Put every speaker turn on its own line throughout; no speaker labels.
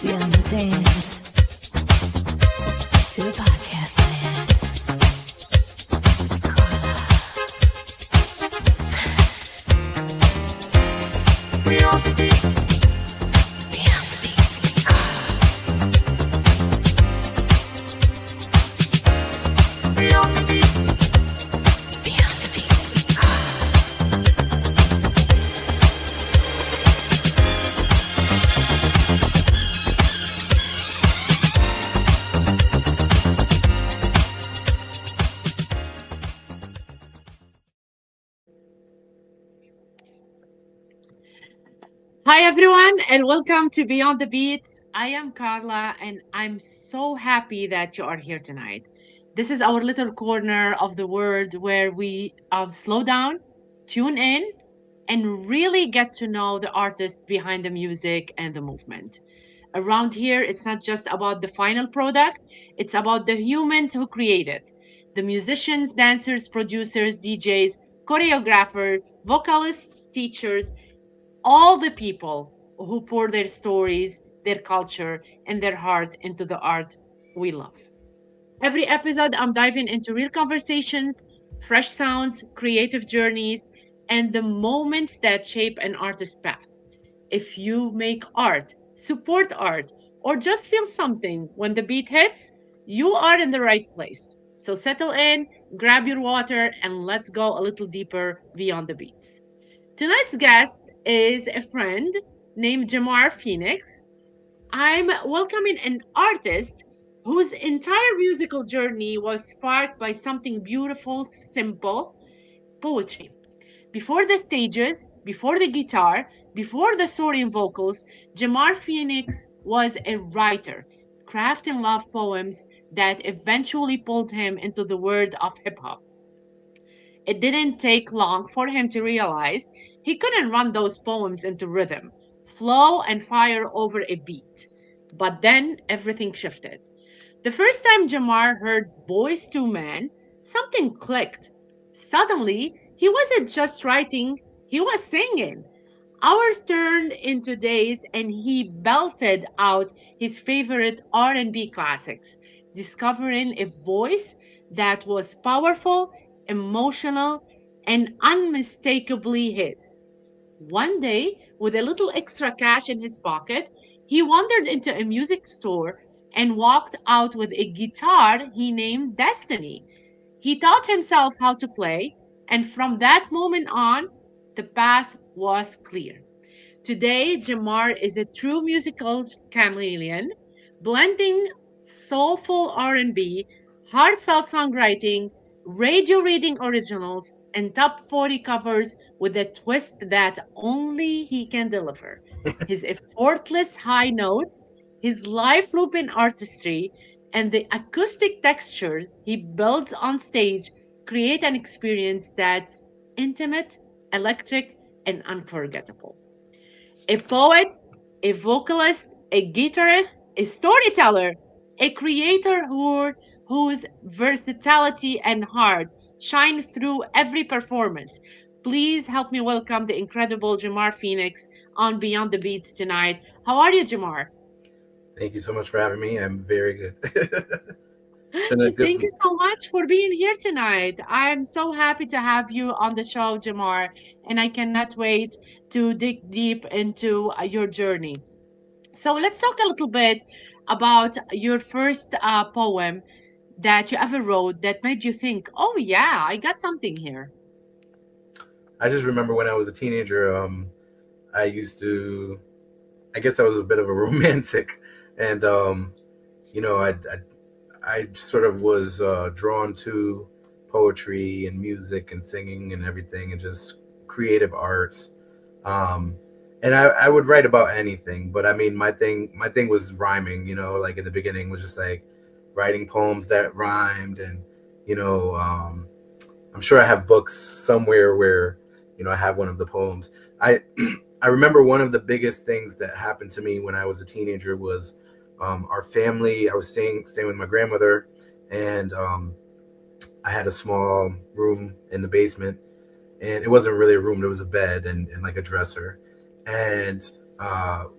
Beyond the dance to the podcast land. Beyond the beat. Beyond the BeatZ zincarlah. Beyond the beat. Beyond the BeatZ zincarlah.
Hi, everyone, and welcome to Beyond the BeatZ. I am Carla, and I'm so happy that you are here tonight. This is our little corner of the world where we slow down, tune in, and really get to know the artist behind the music and the movement. Around here, it's not just about the final product, it's about the humans who create it, the musicians, dancers, producers, DJs, choreographers, vocalists, teachers, all the people who pour their stories, their culture, and their heart into the art we love. Every episode, I'm diving into real conversations, fresh sounds, creative journeys, and the moments that shape an artist's path. If you make art, support art, or just feel something when the beat hits, you are in the right place. So settle in, grab your water, and let's go a little deeper beyond the beats. Tonight's guest is a friend named Jemar Phoenix. I'm welcoming an artist whose entire musical journey was sparked by something beautiful, simple poetry. Before the stages, before the guitar, before the soaring vocals, Jemar Phoenix was a writer, crafting love poems that eventually pulled him into the world of hip hop. It didn't take long for him to realize he couldn't run those poems into rhythm, flow, and fire over a beat. But then everything shifted. The first time Jamar heard Boys to Men, something clicked. Suddenly, he wasn't just writing, he was singing. Hours turned into days and he belted out his favorite R&B classics, discovering a voice that was powerful, emotional, and unmistakably his. One day, with a little extra cash in his pocket, he wandered into a music store and walked out with a guitar he named Destiny. He taught himself how to play, and from that moment on, the path was clear. Today, Jamar is a true musical chameleon, blending soulful R&B, heartfelt songwriting, radio reading originals, and top 40 covers with a twist that only he can deliver. His effortless high notes, his life looping artistry, and the acoustic texture he builds on stage create an experience that's intimate, electric, and unforgettable. A poet, a vocalist, a guitarist, a storyteller, a creator whose versatility and heart shine through every performance. Please help me welcome the incredible Jamar Phoenix on Beyond the BeatZ tonight. How are you, Jamar?
Thank you so much for having me. I'm very good. It's been a good
Thank you so much for being here tonight. I'm so happy to have you on the show, Jamar, and I cannot wait to dig deep into your journey. So let's talk a little bit about your first poem that you ever wrote that made you think, oh, yeah, I got something here.
I just remember when I was a teenager, I used to, I guess I was a bit of a romantic, and I sort of was drawn to poetry and music and singing and everything, and just creative arts. Um, and I would write about anything, but I mean, my thing was rhyming. Like in the beginning was just like writing poems that rhymed, and you know, um, I'm sure I have books somewhere where I have one of the poems. I I remember one of the biggest things that happened to me when I was a teenager was our family. I was staying with my grandmother, and I had a small room in the basement, and it wasn't really a room. There was a bed and like a dresser, and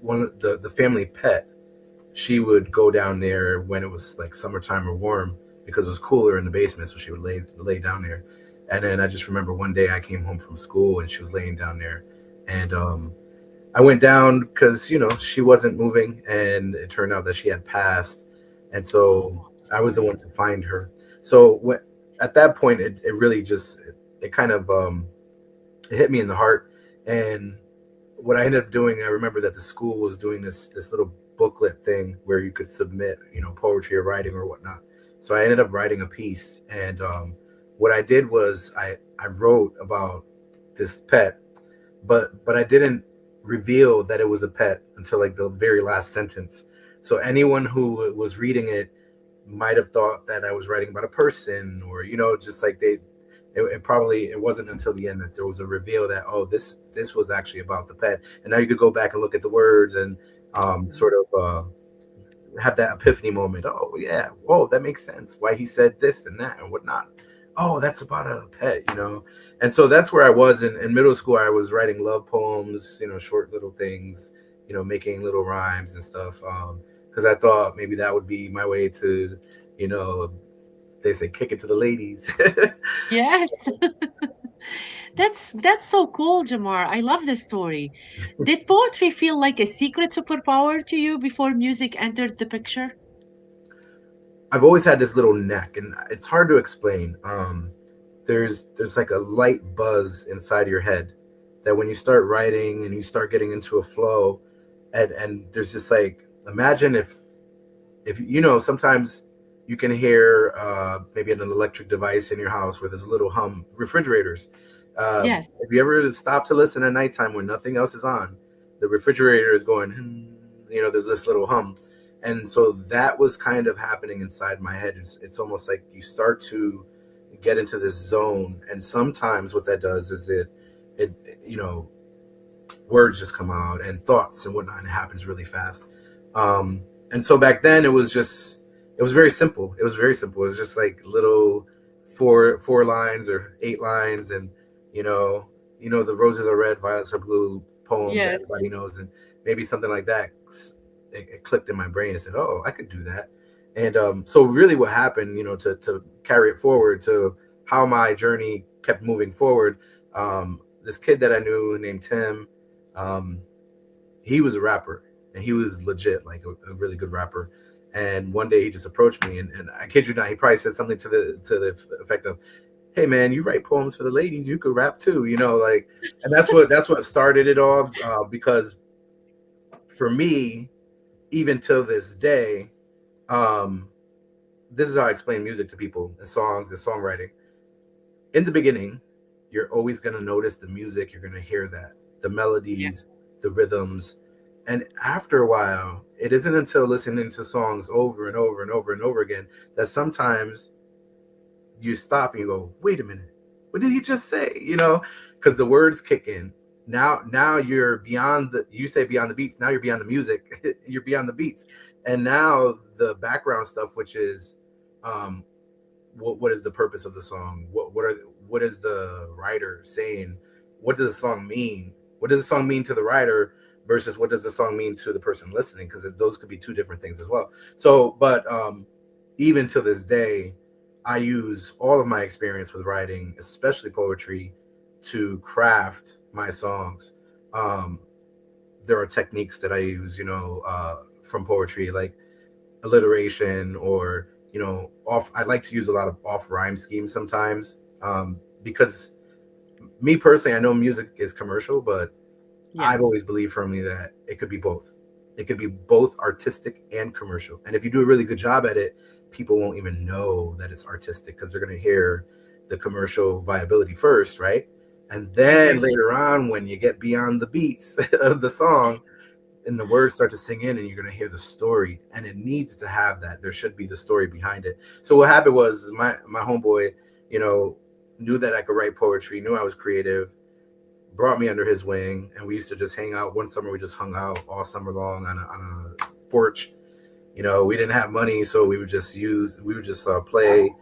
one of the family pet she would go down there when it was like summertime or warm because it was cooler in the basement. So she would lay down there. And then I just remember one day I came home from school and she was laying down there, and I went down because she wasn't moving, and it turned out that she had passed, and so
Oh, I'm
I was the
sorry.
one to find her. So at that point, it really just it kind of it hit me in the heart, and what I ended up doing, I remember that the school was doing this little booklet thing where you could submit poetry or writing or whatnot. So I ended up writing a piece, and what I did was I wrote about this pet, but I didn't reveal that it was a pet until like the very last sentence. So anyone who was reading it might have thought that I was writing about a person, or just like it probably it wasn't until the end that there was a reveal that, oh, this was actually about the pet. And now you could go back and look at the words and sort of have that epiphany moment. Oh yeah, whoa, that makes sense. Why he said this and that and whatnot. Oh, that's about a pet. And so that's where I was in middle school. I was writing love poems, short little things, making little rhymes and stuff. Because I thought maybe that would be my way to, you know, they say kick it to the ladies.
Yes. That's so cool, Jamar. I love this story. Did poetry feel like a secret superpower to you before music entered the picture?
I've always had this little neck, and it's hard to explain. There's like a light buzz inside of your head that when you start writing and you start getting into a flow, and there's just like, imagine if sometimes you can hear maybe an electric device in your house where there's a little hum. Refrigerators.
Yes.
If you ever stop to listen at nighttime when nothing else is on, the refrigerator is going. There's this little hum, and so that was kind of happening inside my head. It's almost like you start to get into this zone, and sometimes what that does is it you know words just come out and thoughts and whatnot, and it happens really fast. And so back then it was very simple. It was very simple. It was just like little four lines or 8 lines, and you know, the roses are red, violets are blue poem that
Yes.
everybody knows, and maybe something like that. It clicked in my brain and said, "Oh, I could do that." And so really, what happened, to carry it forward to how my journey kept moving forward. This kid that I knew named Tim, um, he was a rapper, and he was legit, like a really good rapper. And one day he just approached me, and I kid you not, he probably said something to the effect of, "Hey man, you write poems for the ladies, you could rap too," like. And that's what started it all, because for me, even till this day, um, this is how I explain music to people and songs and songwriting. In the beginning, you're always going to notice the music. You're going to hear that, the
Yeah.
melodies, the rhythms. And after a while, it isn't until listening to songs over and over and over and over again that sometimes you stop and you go, wait a minute, what did he just say? Because the words kick in. Now you're beyond you say beyond the beats. Now you're beyond the music. You're beyond the beats. And now the background stuff, which is, um, what is the purpose of the song? What is the writer saying? What does the song mean? What does the song mean to the writer versus what does the song mean to the person listening? Because those could be two different things as well. So, but even to this day, I use all of my experience with writing, especially poetry, to craft my songs. Um, there are techniques that I use, from poetry, like alliteration, or off. I like to use a lot of off rhyme schemes sometimes, because me personally, I know music is commercial, but I've
Yes.
always believed firmly that it could be both. It could be both artistic and commercial, and if you do a really good job at it, people won't even know that it's artistic because they're going to hear the commercial viability first, right? And
I
then
agree.
later on, when you get beyond the beats of the song, and the words start to sing in, and you're going to hear the story, and it needs to have that. There should be the story behind it. So what happened was, my homeboy, you know knew that I could write poetry, knew I was creative, brought me under his wing, and we used to just hang out. One summer we just hung out all summer long on a porch. We didn't have money, so we would just play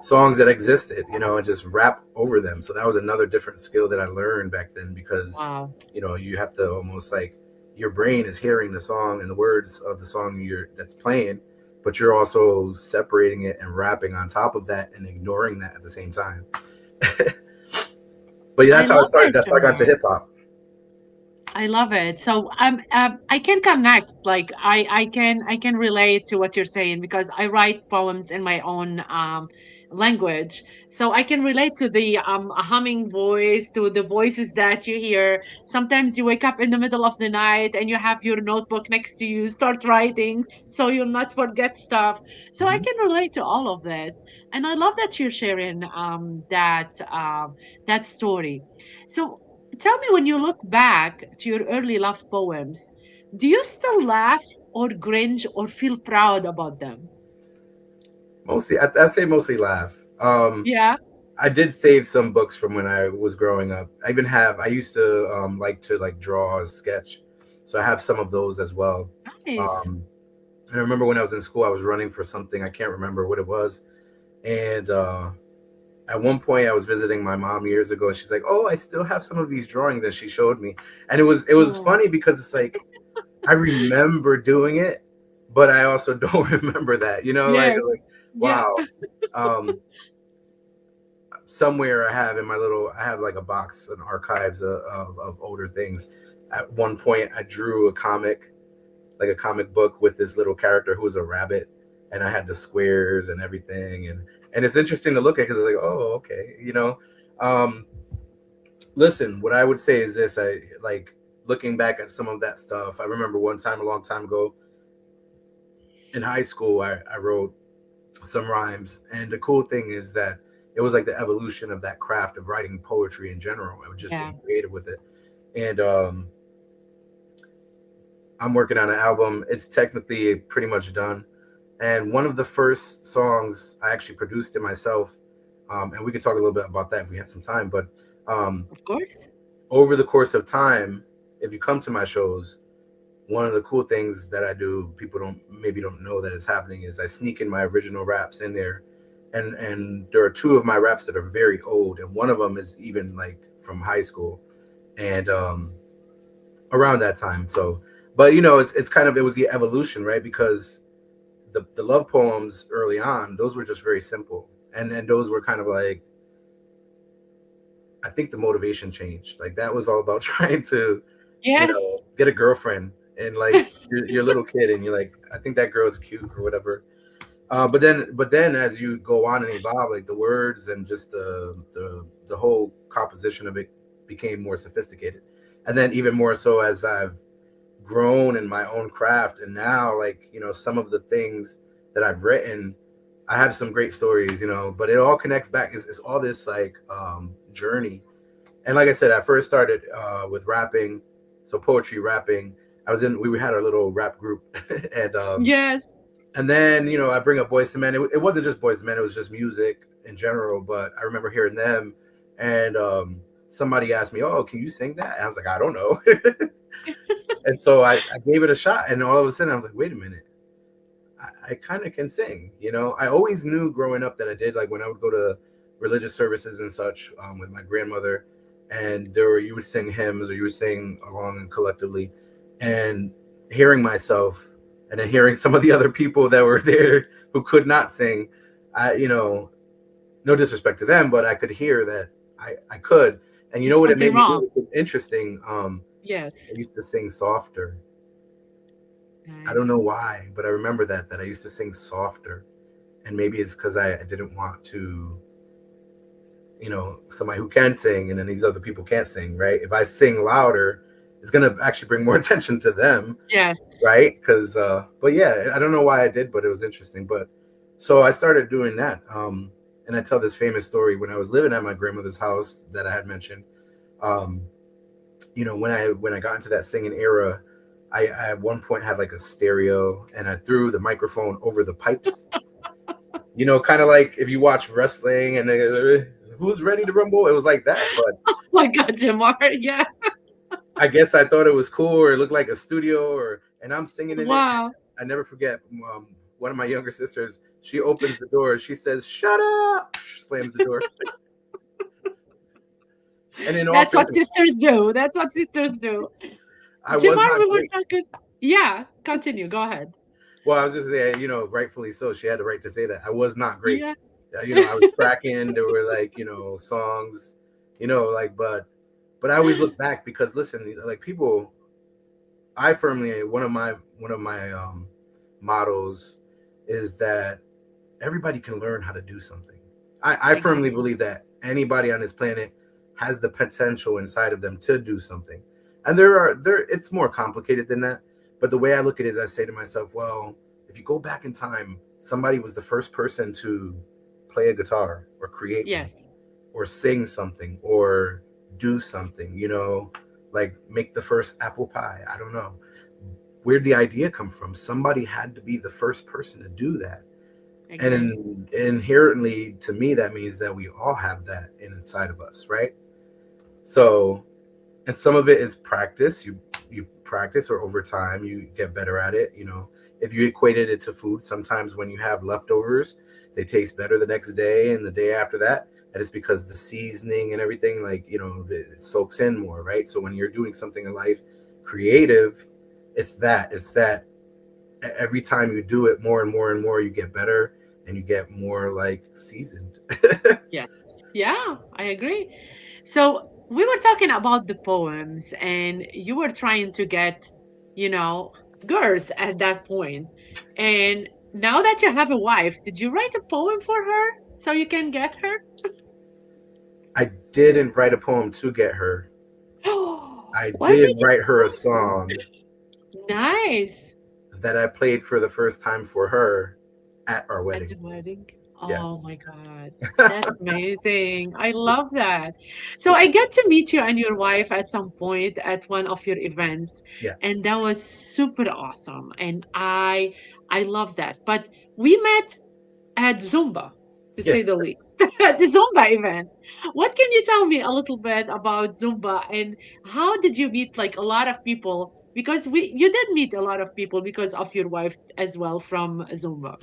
songs that existed, and just rap over them. So that was another different skill that I learned back then, because
Wow.
you have to almost like your brain is hearing the song and the words of the song that's playing, but you're also separating it and rapping on top of that and ignoring that at the same time. But yeah,
I
that's how it
love
started.
that,
That's how I got to
Jemar.
hip hop.
I love it. So I can connect. Like I can relate to what you're saying because I write poems in my own language. So I can relate to the humming voice, to the voices that you hear. Sometimes you wake up in the middle of the night and you have your notebook next to you, start writing so you'll not forget stuff. So I
Mhm.
can relate to all of this, and I love that you're sharing that story. So tell me, when you look back to your early love poems, do you still laugh or cringe or feel proud about them?
Mostly, I say mostly laugh.
Yeah,
I did save some books from when I was growing up. I even have. I used to like to like draw a sketch, so I have some of those as well.
nice.
Um, and I remember when I was in school, I was running for something. I can't remember what it was, and at one point I was visiting my mom years ago, and she's like, "Oh, I still have some of these drawings that she showed me," and it was
Oh,
funny because it's like I remember doing it, but I also don't remember that.
yes.
Like
Yeah.
wow. Um, Somewhere I have like a box, an archives of older things. At one point, I drew a comic, like a comic book with this little character who was a rabbit, and I had the squares and everything, and it's interesting to look at because it's like, oh, okay, Um, Listen, what I would say is this: I like looking back at some of that stuff. I remember one time, a long time ago, in high school, I wrote some rhymes, and the cool thing is that it was like the evolution of that craft of writing poetry in general. I was just
Yeah.
being creative with it, and I'm working on an album. It's technically pretty much done, and one of the first songs I actually produced it myself. And we could talk a little bit about that if we have some time. But um,
Of course.
over the course of time, if you come to my shows, one of the cool things that I do, people don't know that is happening, is I sneak in my original raps in there, and there are two of my raps that are very old, and one of them is even like from high school, and around that time. So, but it's kind of, it was the evolution, right? Because the love poems early on, those were just very simple, and those were kind of like, I think the motivation changed. Like that was all about trying to,
Yes.
get a girlfriend, and like you're a little kid and you're like, I think that girl's cute or whatever. But then as you go on and evolve, like the words and just the whole composition of it became more sophisticated, and then even more so as I've grown in my own craft, and now like some of the things that I've written, I have some great stories, but it all connects back. It's all this like journey. And like I said, I first started with rapping, so poetry rapping. We had our little rap group, and
Yes.
then I bring up Boys to Men. It wasn't just Boys to Men; it was just music in general. But I remember hearing them, and somebody asked me, "Oh, can you sing that?" And I was like, "I don't know." And so I gave it a shot, and all of a sudden I was like, "Wait a minute, I kind of can sing." I always knew growing up that I did. Like when I would go to religious services and such with my grandmother, and you would sing hymns or you would sing along collectively, and hearing myself, and then hearing some of the other people that were there who could not sing, no disrespect to them, but I could hear that I could. And you know
It's
what it
something
made me
wrong.
do? It was interesting.
Yes.
I used to sing softer. I don't
Nice.
know why, but I remember that I used to sing softer, and maybe it's because I didn't want to, somebody who can sing, and then these other people can't sing, right? If I sing louder, it's gonna actually bring more attention to them,
Yes.
right? Because, but yeah, I don't know why I did, but it was interesting. But so I started doing that, and I tell this famous story when I was living at my grandmother's house that I had mentioned. Um, when I got into that singing era, I at one point had like a stereo, and I threw the microphone over the pipes. Kind of like if you watch wrestling and who's ready to rumble, it was like that. But
Oh my God, Jemar. Yeah.
I guess I thought it was cool, or it looked like a studio, and I'm singing in it.
Wow.
I never forget. One of my younger sisters, she opens the door, she says, "Shut up!" Slams the door, and in all
That's what
fairness,
sisters do. That's what sisters do.
I was
Jemar,
not
we were
great.
talking. Yeah, continue. Go ahead.
Well, I was just saying, rightfully so. She had the right to say that. I was not great.
Yeah.
I was cracking. There were like, songs, like, but I always look back because listen, like people, I firmly one of my mottos is that everybody can learn how to do something. I firmly
Exactly.
believe that anybody on this planet has the potential inside of them to do something. And there it's more complicated than that. But the way I look at it is I say to myself, well, if you go back in time, somebody was the first person to play a guitar or create one
Yes.
or sing something or do something, like make the first apple pie. I don't know. Where'd the idea come from? Somebody had to be the first person to do that. And
Exactly.
inherently, to me, that means that we all have that inside of us, right? So, and some of it is practice. You practice, or over time, you get better at it. If you equated it to food, sometimes when you have leftovers, they taste better the next day and the day after that. And it's because the seasoning and everything, like it soaks in more, right? So when you're doing something in life creative, it's that every time you do it more and more and more, you get better and you get more like seasoned.
Yes. Yeah, I agree. So we were talking about the poems, and you were trying to get, you know, girls at that point. And now that you have a wife, did you write a poem for her so you can get her?
I didn't write a poem to get her. I
Why
did
did you
write her a song
say nice
that I played for the first time for her at our
at the
wedding.
wedding?
Yeah.
Oh my God, that's amazing. I love that. So I get to meet you and your wife at some point at one of your events,
Yeah.
and that was super awesome. And I love that. But we met at Zumba, to
Yeah.
say the least, the Zumba event. What can you tell me a little bit about Zumba, and how did you meet like a lot of people? Because you did meet a lot of people because of your wife as well from Zumba.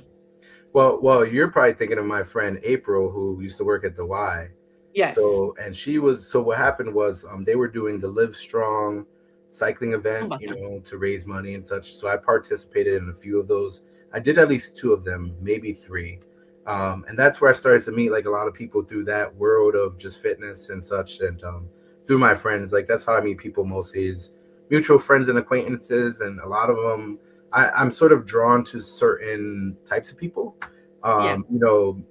Well, you're probably thinking of my friend April, who used to work at the Y.
Yes,
So, and she was, so what happened was, they were doing the Live Strong cycling event,
Zumba time.
to raise money and such. So I participated in a few of those. I did at least two of them, maybe three. And that's where I started to meet like a lot of people through that world of just fitness and such. And through my friends, like that's how I meet people mostly is mutual friends and acquaintances. And a lot of them, I'm sort of drawn to certain types of people.
Yeah.
Um, you know,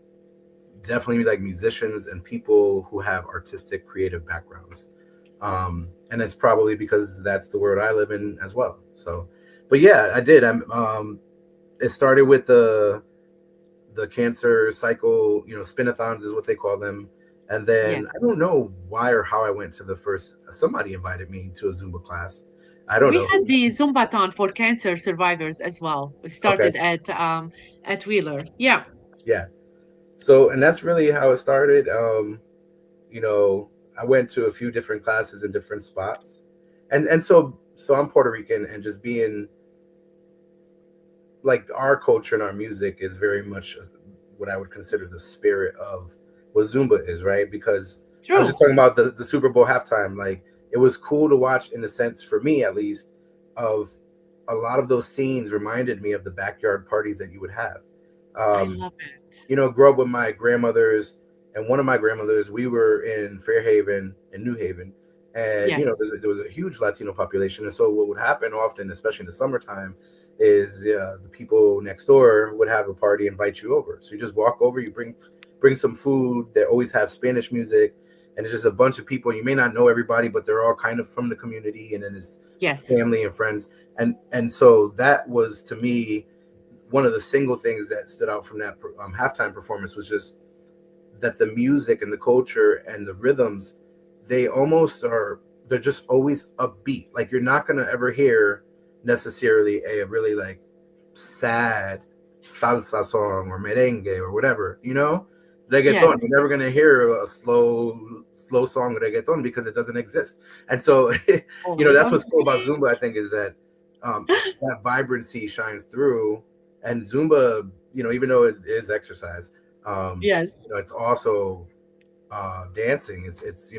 definitely like musicians and people who have artistic creative backgrounds, and it's probably because that's the world I live in as well. So but yeah, I did. It started with the cancer cycle, spinathons is what they call them. And
Yeah.
then I don't know why or how I went to the first, somebody invited me to a Zumba class. I don't
We
know
had
who.
the Zumbathon for cancer survivors as well. We
Okay.
started at Wheeler. Yeah.
Yeah. So, and that's really how it started. You know, I went to a few different classes in different spots, and so I'm Puerto Rican, and just being like our culture and our music is very much what I would consider the spirit of what Zumba is, right? Because I was just
True.
talking about the Super Bowl halftime. Like it was cool to watch, in a sense, for me at least, of a lot of those scenes reminded me of the backyard parties that you would have.
I
Um,
love it.
grew up with my grandmothers, and one of my grandmothers, we were in Fairhaven and New Haven, and
Yes.
there was a huge Latino population, and so what would happen often, especially in the summertime, is the people next door would have a party, invite you over. So you just walk over, you bring some food. They always have Spanish music, and it's just a bunch of people. You may not know everybody, but they're all kind of from the community, and then it's
Yes.
family and friends, and so that was to me one of the single things that stood out from that halftime performance was just that the music and the culture and the rhythms, they almost are, they're just always upbeat. Like you're not going to ever hear necessarily a really like sad salsa song or merengue or whatever, reggaeton.
Yes.
You're never going to hear a slow song reggaeton because it doesn't exist. And so
Oh my
that's
God.
what's cool about Zumba, I think, is that that vibrancy shines through. And Zumba, even though it is exercise,
Yes.
it's also dancing. It's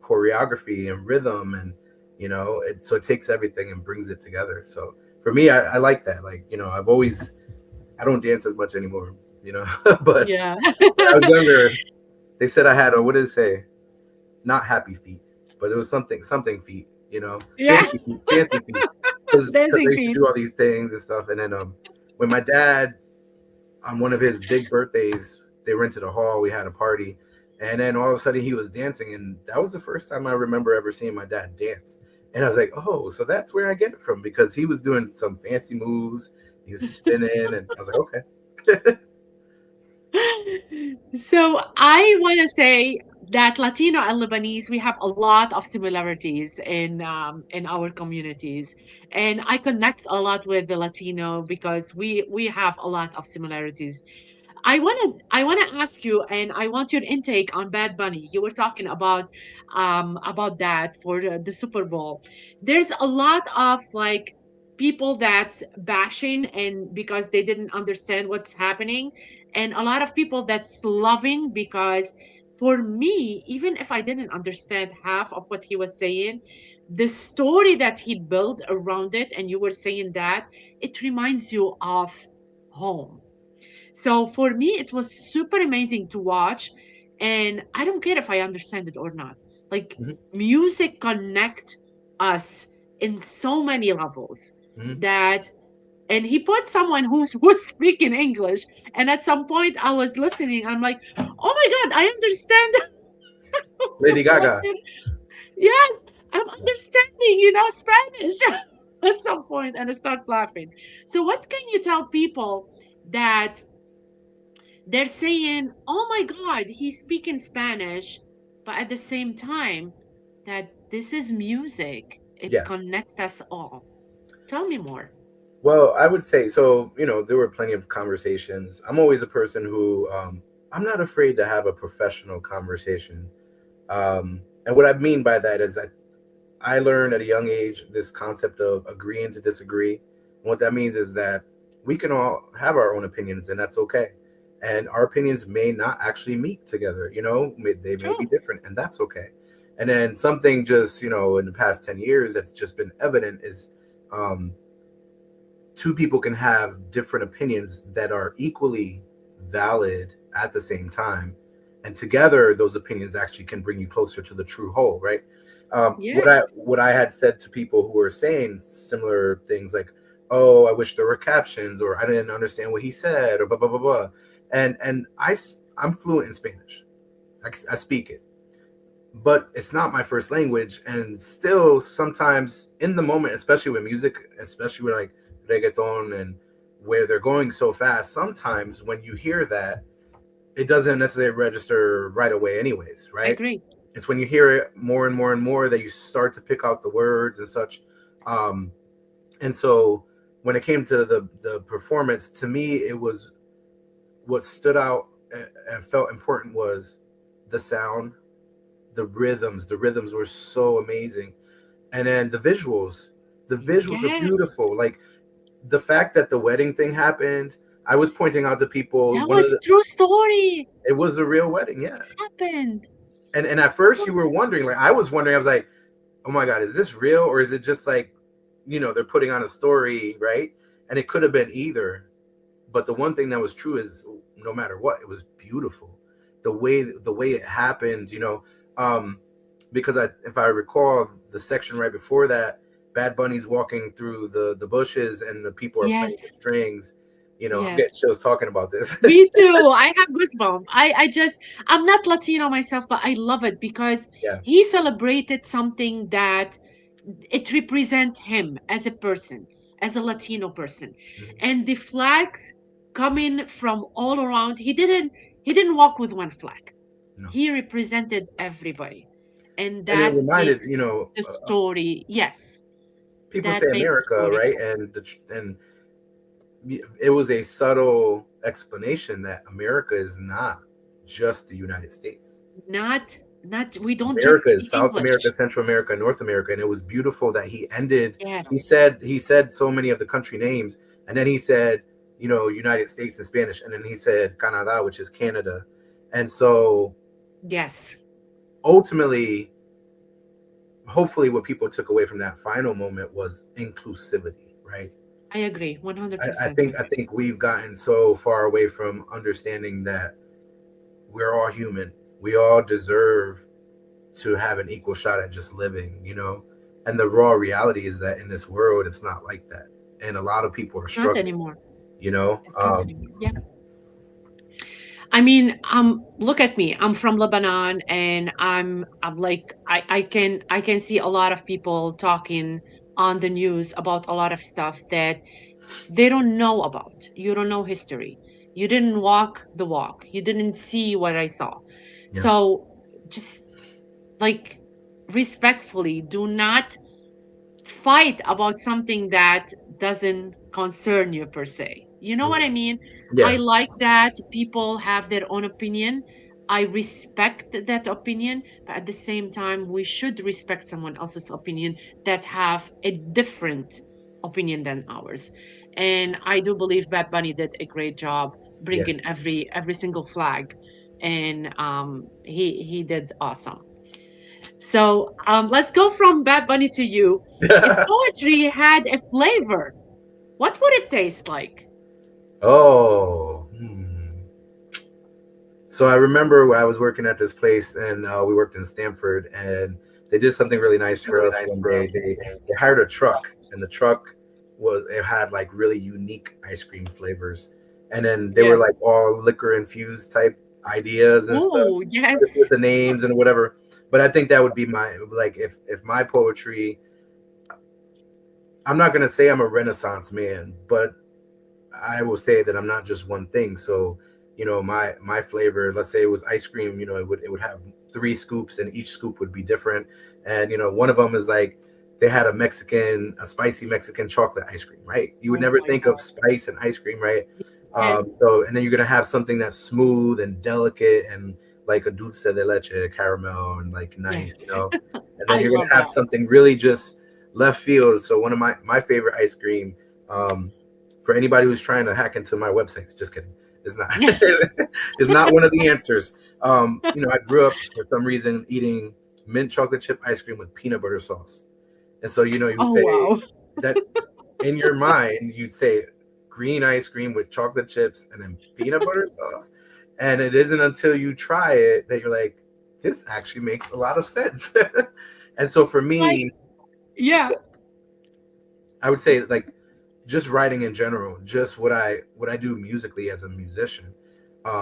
choreography and rhythm, and So it takes everything and brings it together. So for me, I like that. Like, I don't dance as much anymore, but
Yeah.
when I was younger, they said I had what did it say? Not happy feet, but it was something feet,
Yeah.
fancy feet, because
Dancing
they used to
feet.
do all these things and stuff. And then when my dad, on one of his big birthdays, they rented a hall, we had a party, and then all of a sudden he was dancing, and that was the first time I remember ever seeing my dad dance. And I was like, oh, so that's where I get it from, because he was doing some fancy moves, he was spinning, and I was like, okay.
So I want to say that Latino and Lebanese, we have a lot of similarities in our communities, and I connect a lot with the Latino because we have a lot of similarities. I want to ask you, and I want your intake on Bad Bunny. You were talking about that for the Super Bowl. There's a lot of like people that's bashing and because they didn't understand what's happening, and a lot of people that's loving because for me, even if I didn't understand half of what he was saying, the story that he built around it, and you were saying that it reminds you of home. So for me, it was super amazing to watch. And I don't care if I understand it or not. Like
Mhm,
music connect us in so many levels
mhm.
that and he put someone who's speaking English. And at some point I was listening, I'm like, oh my God, I understand
Lady
what
Gaga.
yes, I'm understanding, Spanish at some point, and I start laughing. So what can you tell people that they're saying, "Oh my God, he's speaking Spanish," but at the same time, that this is music. It
Yeah.
connects us all. Tell me more.
Well, I would say so. There were plenty of conversations. I'm always a person who I'm not afraid to have a professional conversation. And what I mean by that is I learned at a young age this concept of agreeing to disagree. And what that means is that we can all have our own opinions, and that's okay. And our opinions may not actually meet together. They may be
True.
different, and that's okay. And then something just in the past 10 years that's just been evident is um, two people can have different opinions that are equally valid at the same time, and together those opinions actually can bring you closer to the true whole, right? what i
Yes.
what i had said to people who were saying similar things like, oh, I wish there were captions, or I didn't understand what he said, or blah blah blah blah, and I'm fluent in Spanish. I speak it, but it's not my first language. And still sometimes in the moment, especially with music, especially with like reggaeton, and where they're going so fast, sometimes when you hear that, it doesn't necessarily register right away anyways,
I
right?
agree.
It's when you hear it more and more and more that you start to pick out the words and such. um and so when it came to the performance, to me it was what stood out and felt important was the sound, the rhythms were so amazing. And then the visuals are
Yes.
beautiful. Like the fact that the wedding thing happened, I was pointing out to people,
That was true story.
it was a real wedding, yeah.
Happened.
And at first you were wondering, like I was wondering, I was like, oh my God, is this real, or is it just like, they're putting on a story, right? And it could have been either. But the one thing that was true is, no matter what, it was beautiful. The way it happened, because if I recall the section right before that, Bad Bunny's walking through the bushes and the people are playing the
Yes.
strings. I'm
Yes.
getting chills talking about this.
Me too. I have goosebumps. I'm not Latino myself, but I love it because
Yeah.
he celebrated something that it represent him as a person, as a Latino person.
Mhm.
And the flags coming from all around, he didn't walk with one flag.
No.
He represented everybody. And
And it
that
reminded,
makes the story, yes,
people
that
say
makes the
America,
story
right?
go.
And it was a subtle explanation that America is not just the United States.
Not we don't just
America is
speak
South America,
English.
Central America, North America, and it was beautiful that he ended. He
Yes.
said he said so many of the country names, and then he said, United States in Spanish, and then he said Canada, which is Canada, and so
Yes.
ultimately, hopefully what people took away from that final moment was inclusivity, right?
I agree,
I
100%
think I
agree.
think we've gotten so far away from understanding that we're all human. We all deserve to have an equal shot at just living, you know? And the raw reality is that in this world, it's not like that. And a lot of people are
It's not
struggling,
anymore.
you know?
It's not anymore. Yeah. I mean, look at me. I'm from Lebanon, and I'm like, I can see a lot of people talking on the news about a lot of stuff that they don't know about. You don't know history. You didn't walk the walk. You didn't see what I saw.
Yeah.
So just like respectfully, do not fight about something that doesn't concern you per se. You know what I mean? I
Yeah.
like that people have their own opinion. I respect that opinion, but at the same time, we should respect someone else's opinion that have a different opinion than ours. And I do believe Bad Bunny did a great job
Yeah.
bringing every single flag, and he did awesome. So let's go from Bad Bunny to you. If poetry had a flavor, what would it taste like?
Oh. So I remember when I was working at this place, and we worked in Stanford, and they did something really nice for us one day. They hired a truck, and the truck was it had like really unique ice cream flavors, and then they were
Yes.
like all liquor infused type ideas and stuff
Oh,
with
yes.
the names and whatever. But I think that would be my like if my poetry. I'm not gonna say I'm a Renaissance man, but I will say that I'm not just one thing. So, you know, my flavor, let's say it was ice cream, you know, it would have three scoops, and each scoop would be different. And you know, one of them is like they had a spicy Mexican chocolate ice cream, right? You would
Oh
never
my
think of
God.
spice and ice cream, right?
Yes.
So and then you're gonna have something that's smooth and delicate and like a dulce de leche, caramel, and like
Yes.
nice, you know. And then
I
you're
love
gonna have
that.
something really just left field. So one of my favorite ice cream. Um, for anybody who's trying to hack into my websites, just kidding. It's not. It's not one of the answers. You know, I grew up for some reason eating mint chocolate chip ice cream with peanut butter sauce, and so you know you would
Oh,
say
wow.
that in your mind you'd say green ice cream with chocolate chips and then peanut butter sauce, and it isn't until you try it that you're like, this actually makes a lot of sense. And so for
Like,
me,
yeah.
I would say like just writing in general, just what I do musically as a musician.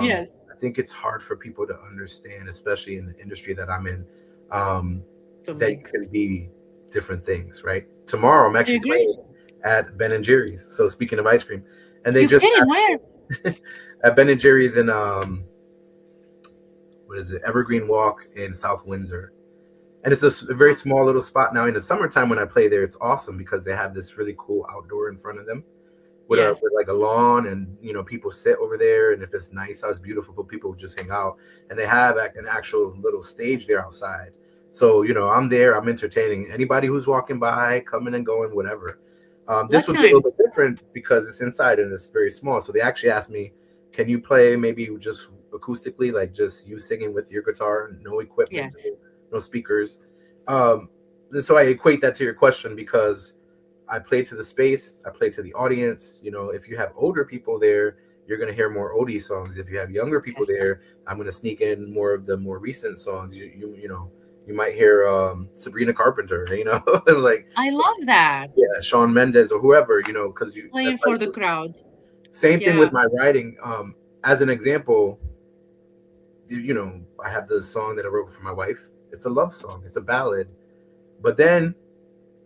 Yes.
I think it's hard for people to understand, especially in the industry that I'm in, um,
To
that you
make.
can be different things. Right. Tomorrow, I'm
I
actually
agree.
playing at Ben and Jerry's. So speaking of ice cream, and they
You
just
kidding?
asked
Where?
me at Ben and Jerry's in what is it, Evergreen Walk in South Windsor. And it's a very small little spot now. In the summertime, when I play there, it's awesome because they have this really cool outdoor in front of them
Yes.
with like a lawn, and you know people sit over there, and if it's nice out, it's beautiful, but people just hang out, and they have an actual little stage there outside. So you know I'm there, I'm entertaining anybody who's walking by, coming and going, whatever. This
What
would be a little
time?
bit different because it's inside and it's very small. So they actually asked me, "Can you play maybe just acoustically, like just you singing with your guitar, no equipment,
Yes.
no speakers?" Um, and so I equate that to your question because I play to the space, I play to the audience. You know, if you have older people there, you're going to hear more oldie songs. If you have younger people
Yes.
there, I'm going to sneak in more of the more recent songs. You know, you might hear Sabrina Carpenter, you know, like
I
so,
love that.
yeah, Shawn Mendes or whoever, you know, because you
Playing
that's how
for the
you.
crowd.
Same thing with
Yeah.
my writing. As an example, you know, I have the song that I wrote for my wife. It's a love song. It's a ballad. But then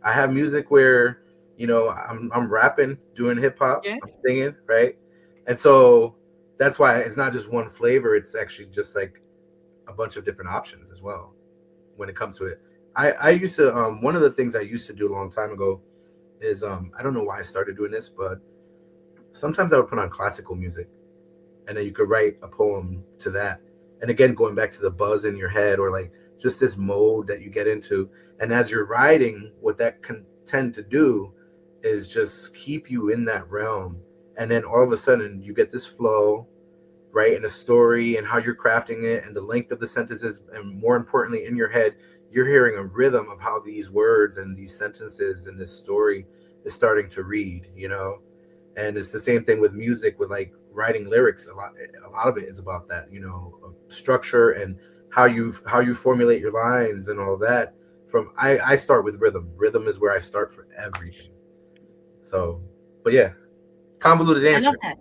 I have music where, you know, I'm rapping, doing hip hop, I'm
Yes.
singing, right? And so that's why it's not just one flavor. It's actually just like a bunch of different options as well when it comes to it. I used to one of the things I used to do a long time ago is I don't know why I started doing this, but sometimes I would put on classical music, and then you could write a poem to that. And again, going back to the buzz in your head or like just this mode that you get into. And as you're writing, what that can tend to do is just keep you in that realm. And then all of a sudden you get this flow, right? And a story and how you're crafting it and the length of the sentences. And more importantly, in your head, you're hearing a rhythm of how these words and these sentences and this story is starting to read, and it's the same thing with music, with like writing lyrics. A lot of it is about that, structure, and how you formulate your lines and all that. I start with rhythm is where I start for everything. So, but yeah, convoluted
I love
answer.
that.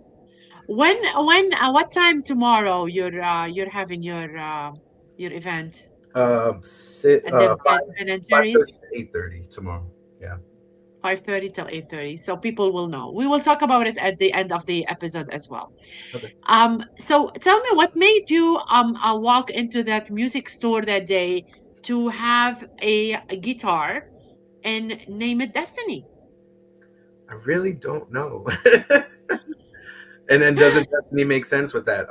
What time tomorrow you're having your event
Sit
at the
five
Ben and
5:30
Jerry's?
to 8:30 tomorrow. Yeah.
5:30 till 8:30. So people will know. We will talk about it at the end of the episode as well.
Okay.
So tell me what made you walk into that music store that day to have a guitar and name it Destiny?
I really don't know. And then doesn't destiny make sense with that?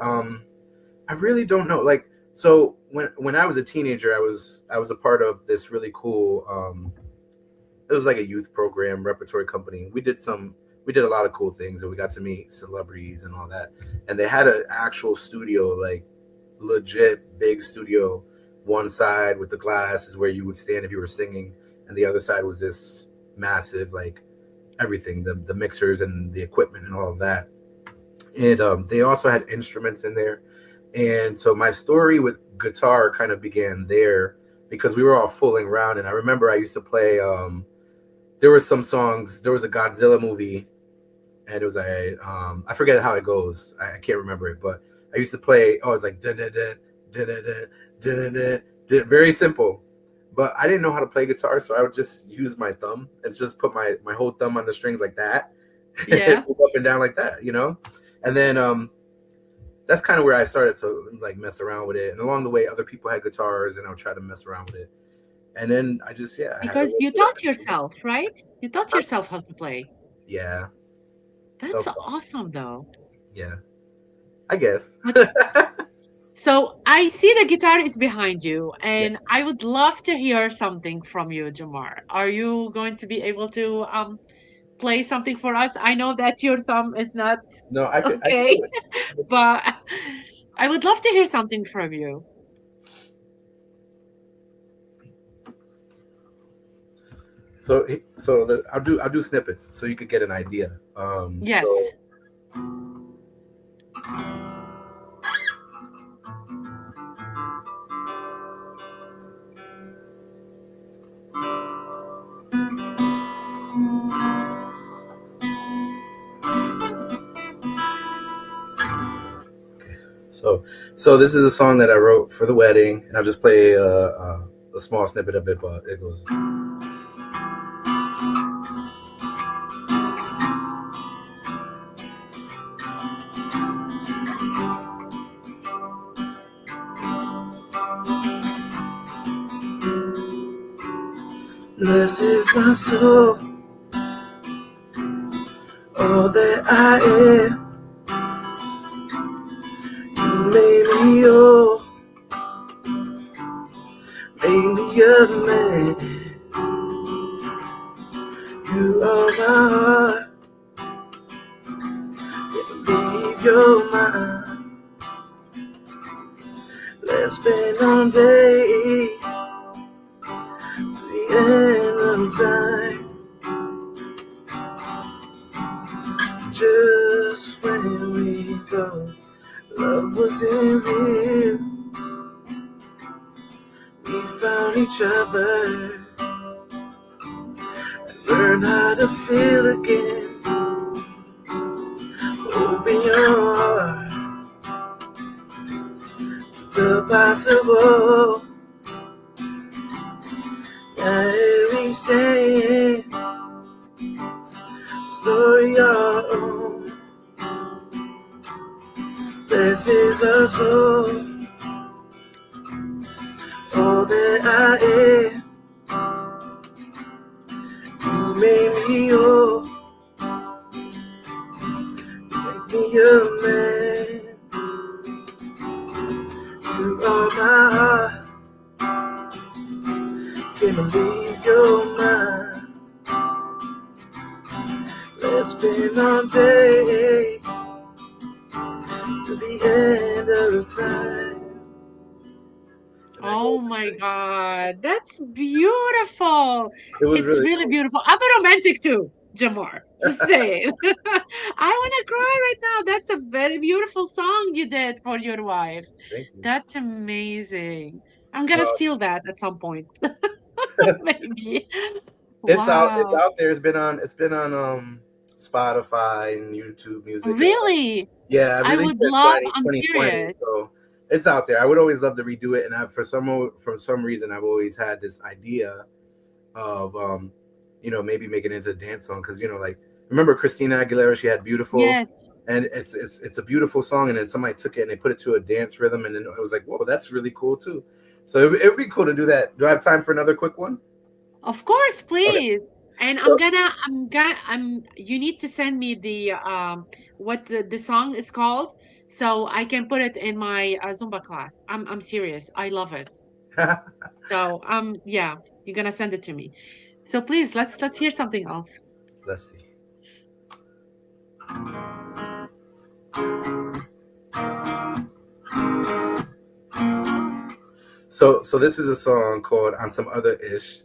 I really don't know. Like, so when I was a teenager, I was a part of this really cool. It was like a youth program, repertory company. We did a lot of cool things, and we got to meet celebrities and all that. And they had an actual studio, like legit big studio. One side with the glass is where you would stand if you were singing, and the other side was this massive, like everything, the mixers and the equipment and all of that. And they also had instruments in there. And so my story with guitar kind of began there because we were all fooling around. And I remember I used to play. There were some songs. There was a Godzilla movie, and it was I forget how it goes. I can't remember it, but I used to play. Oh, it's like dun dun dun dun dun dun dun dun dun, very simple. But I didn't know how to play guitar, so I would just use my thumb and just put my whole thumb on the strings like that, and
Yeah.
move up and down like that. And then that's kind of where I started to like mess around with it. And along the way, other people had guitars, and I would try to mess around with it. And then I just, yeah, I had to
Because
work
you
with
taught
it.
yourself, right? You taught yourself how to play.
Yeah,
That's
self,
awesome, though.
yeah, I guess.
But so I see the guitar is behind you,
Yeah.
and I would love to hear something from you, Jamar. Are you going to be able to play something for us? I know that your thumb is not
No, I could
okay,
do it.
but I would love to hear something from you.
I'll do snippets so you could get an idea.
Yes.
So this is a song that I wrote for the wedding, and I'll just play a small snippet of it, but it goes. This is my soul, all that I am. You made me whole, made me a man. You are my heart, can't believe you're mine. Let's spend all day, the end of time. Just when we thought love wasn't real, we found each other and learned how to feel again. Open your heart to the possible. Now here we stand, story our own. This is our soul, all that I am. You made me whole, make me a man. You are my heart, can't believe you're mine. Let's spend all day to the end of time.
Oh Oh my God, that's beautiful.
It was
It's
really
really
cool.
beautiful. I'm a romantic too, Jamar. Just saying. I want to cry right now. That's a very beautiful song you did for your wife.
Thank you.
That's amazing. I'm gonna steal that at some point. Maybe.
It's
Wow.
out there. It's been on Spotify and YouTube Music and all that.
Really?
Yeah, I
I
released
would
it in
love,
20,
I'm
2020,
serious.
so it's out there. I would always love to redo it, and for some reason I've always had this idea of maybe making it into a dance song because like remember Christina Aguilera, she had Beautiful,
Yes.
and it's a beautiful song, and then somebody took it and they put it to a dance rhythm, and then it was like, whoa, that's really cool too. So it'd be cool to do that. Do I have time for another quick one?
Of course,
Okay.
please. And
So,
you need to send me what the song is called so I can put it in my Zumba class. I'm serious. I love it. So, yeah, you're gonna send it to me. So please, let's hear something else.
let's see. So this is a song called "On Some Other Ish,"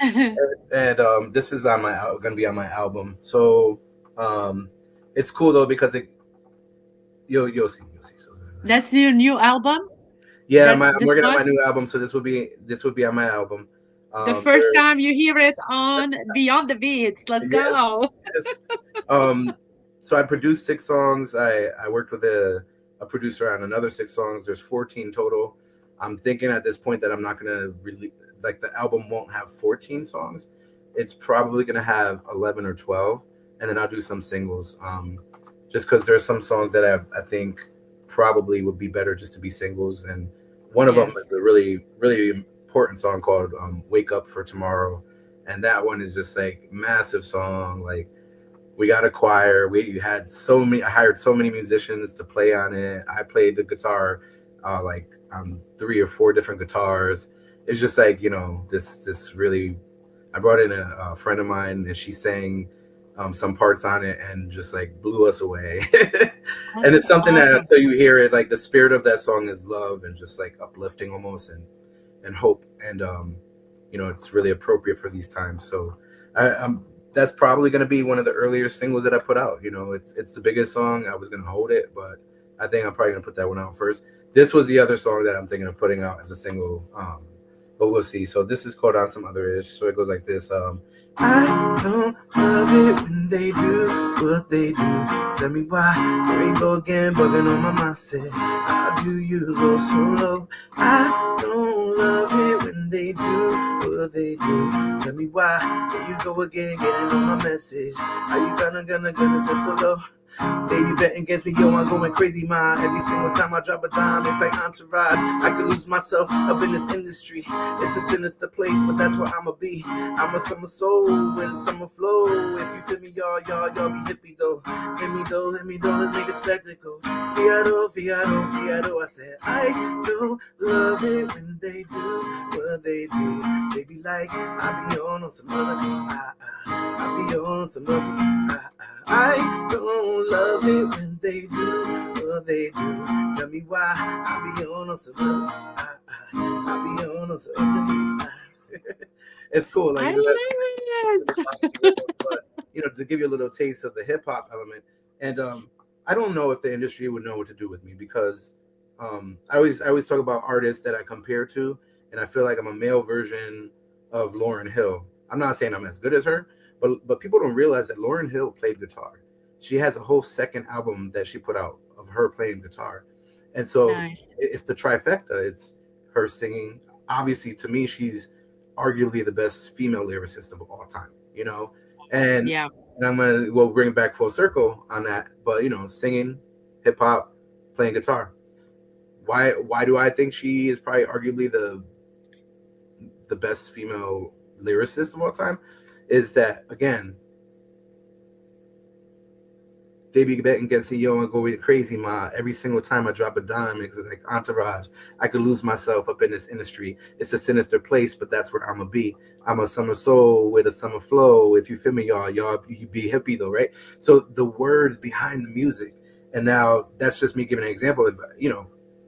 and this is gonna be on my album. So um, it's cool though because you'll see. So,
That's your new album?
yeah,
That's
I'm
the
working on
song?
my new album, so this would be on my album.
The
Um,
first
there,
time you hear it on Beyond the Beats. Let's
yes,
go.
yes. Um, so I produced 6 songs. I worked with a producer on another 6 songs. There's 14 total. I'm thinking at this point that I'm not gonna really like the album won't have 14 songs. It's probably gonna have 11 or 12, and then I'll do some singles. Just because there's some songs that I think probably would be better just to be singles, and one of them
Yes.
is a really really important song called "Wake Up for Tomorrow," and that one is just like massive song. Like we got a choir. We had so many. I hired so many musicians to play on it. I played the guitar, like on 3 or 4 different guitars. It's just like this really. I brought in a friend of mine, and she sang some parts on it, and just like blew us away. And
That's
it's something that
awesome.
until you hear it, like the spirit of that song is love and just like uplifting almost and hope, and it's really appropriate for these times. So that's probably going to be one of the earlier singles that I put out. It's the biggest song. I was going to hold it, but I think I'm probably going to put that one out first. This was the other song that I'm thinking of putting out as a single, but we'll see. So this is called "On Some Other Ish." So it goes like this. I don't love it when they do what they do. Tell me why. Here we go again, bugging on my mindset. How do you go so low? I don't love it when they do what they do. Tell me why. Here you go again, getting on my message. How you gonna say so low? Baby betting against me, yo, I'm going crazy, man. Every single time I drop a dime, it's like entourage. I could lose myself up in this industry. It's a sinister place, but that's where I'ma be. I'm a summer soul with a summer flow. If you feel me, y'all be hippie though. Let me know, let's make a spectacle. Fiado, fiado, fiado. I said, I don't love it when they do what they do. They be like, I be on some other, I be on some other, I don't love it when they do what they do. Tell me why. I be on some other, I be on some other. It's cool, like
I
that's
love
my
it.
rhythm, but to give you a little taste of the hip hop element, and I don't know if the industry would know what to do with me because I always talk about artists that I compare to, and I feel like I'm a male version of Lauryn Hill. I'm not saying I'm as good as her, but people don't realize that Lauryn Hill played guitar. She has a whole second album that she put out of her playing guitar, and so
Nice.
it's the trifecta. It's her singing. Obviously, to me, she's arguably the best female lyricist of all time. And
Yeah.
and we'll bring it back full circle on that. But singing, hip hop, playing guitar. Why do I think she is probably arguably the best female lyricist of all time? Is that again? They be betting against yo and go crazy, ma. Every single time I drop a dime, it's like entourage. I could lose myself up in this industry. It's a sinister place, but that's where I'ma be. I'm a summer soul with a summer flow. If you feel me, y'all you be hippie though, right? So the words behind the music, and now that's just me giving an example. If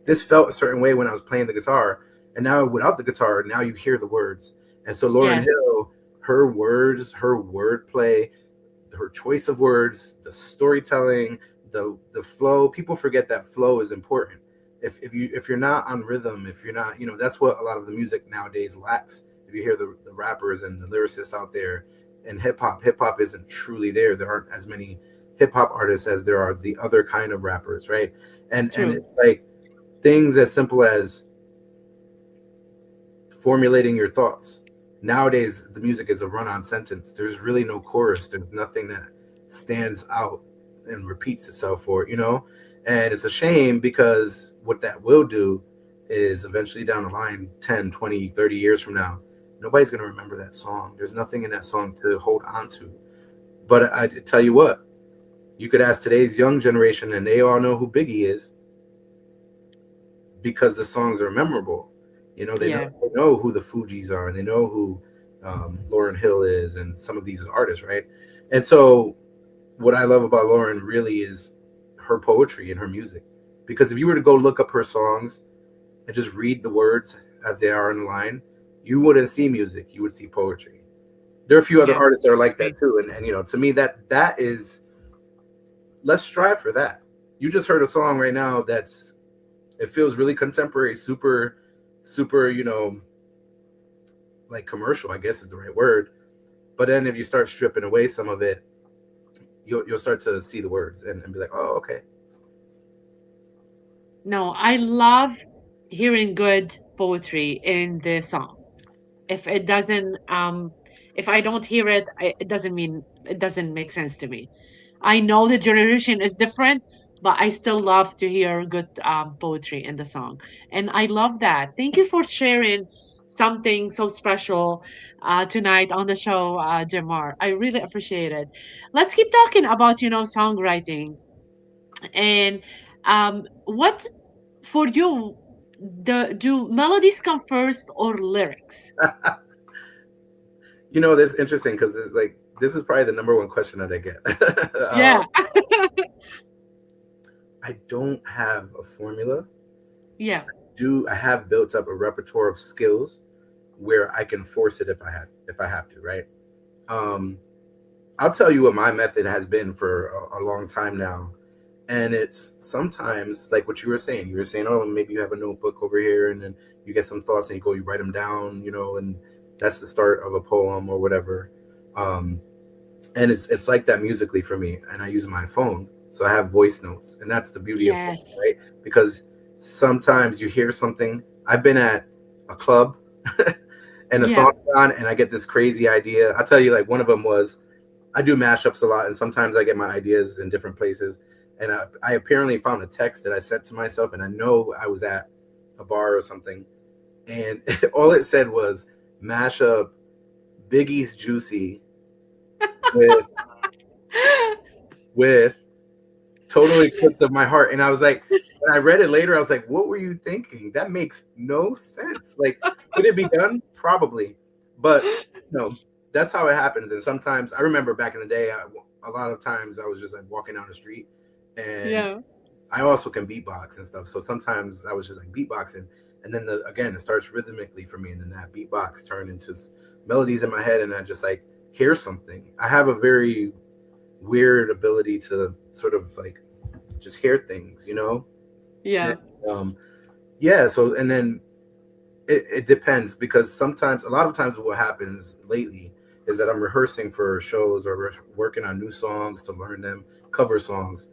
this felt a certain way when I was playing the guitar, And now without the guitar, now you hear the words. And so Lauren
Yes,
Hill, her words, her wordplay, her choice of words, the storytelling, the flow. People forget that flow is important. If you're not on rhythm, if you're not, that's what a lot of the music nowadays lacks. If you hear the rappers and the lyricists out there and hip hop isn't truly there. There aren't as many hip hop artists as there are the other kind of rappers, right? And
true.
it's like things as simple as formulating your thoughts. Nowadays, the music is a run-on sentence. There's really no chorus. There's nothing that stands out and repeats itself, and it's a shame because what that will do is eventually down the line, 10, 20, 30 years from now, nobody's going to remember that song. There's nothing in that song to hold on to. But I tell you what, you could ask today's young generation and they all know who Biggie is because the songs are memorable.
Yeah.
They know who the Fugees are, and they know who Lauryn Hill is, and some of these artists, right? And so, what I love about Lauryn really is her poetry and her music. Because if you were to go look up her songs and just read the words as they are in the line, you wouldn't see music; you would see poetry. There are a few other
Yeah.
artists that are like
Great.
that too, and to me that is, let's strive for that. You just heard a song right now it feels really contemporary, super super, like commercial, I guess is the right word. But then if you start stripping away some of it, you'll start to see the words and be like, oh, okay.
No, I love hearing good poetry in the song. If it doesn't, if I don't hear it, it doesn't mean it doesn't make sense to me. I know the generation is different, but I still love to hear good poetry in the song. And I love that. Thank you for sharing something so special tonight on the show, Jemar. I really appreciate it. Let's keep talking about, songwriting. And what for you, do melodies come first or lyrics?
That's interesting because it's like this is probably the number one question that I get.
Yeah,
I don't have a formula.
yeah,
I have built up a repertoire of skills where I can force it if I have to, right? Um, I'll tell you what my method has been for a long time now. And it's sometimes like what you were saying. You were saying, oh, maybe you have a notebook over here and then you get some thoughts and you write them down, and that's the start of a poem or whatever. Um, and it's like that musically for me. And I use my phone. So I have voice notes. And that's the beauty of phone,
yes,
right? Because sometimes you hear something. I've been at a club and a
yeah,
song on and I get this crazy idea. I'll tell you, like one of them was I do mashups a lot, and sometimes I get my ideas in different places. And I apparently found a text that I sent to myself, and I know I was at a bar or something, and all it said was mash up Biggie's Juicy with with Total Eclipse of My Heart. And I was like, when I read it later, I was like, what were you thinking? That makes no sense. Like, could it be done? Probably, but no, that's how it happens. And sometimes I remember back in the day, a lot of times I was just like walking down the street, and
yeah,
I also can beatbox and stuff. So sometimes I was just like beatboxing, and then again it starts rhythmically for me, and then that beatbox turned into melodies in my head, and I just like hear something. I have a very weird ability to sort of like just hear things, And,
yeah,
yeah. So and then it depends because sometimes, a lot of times, what happens lately is that I'm rehearsing for shows or working on new songs to learn them, cover songs,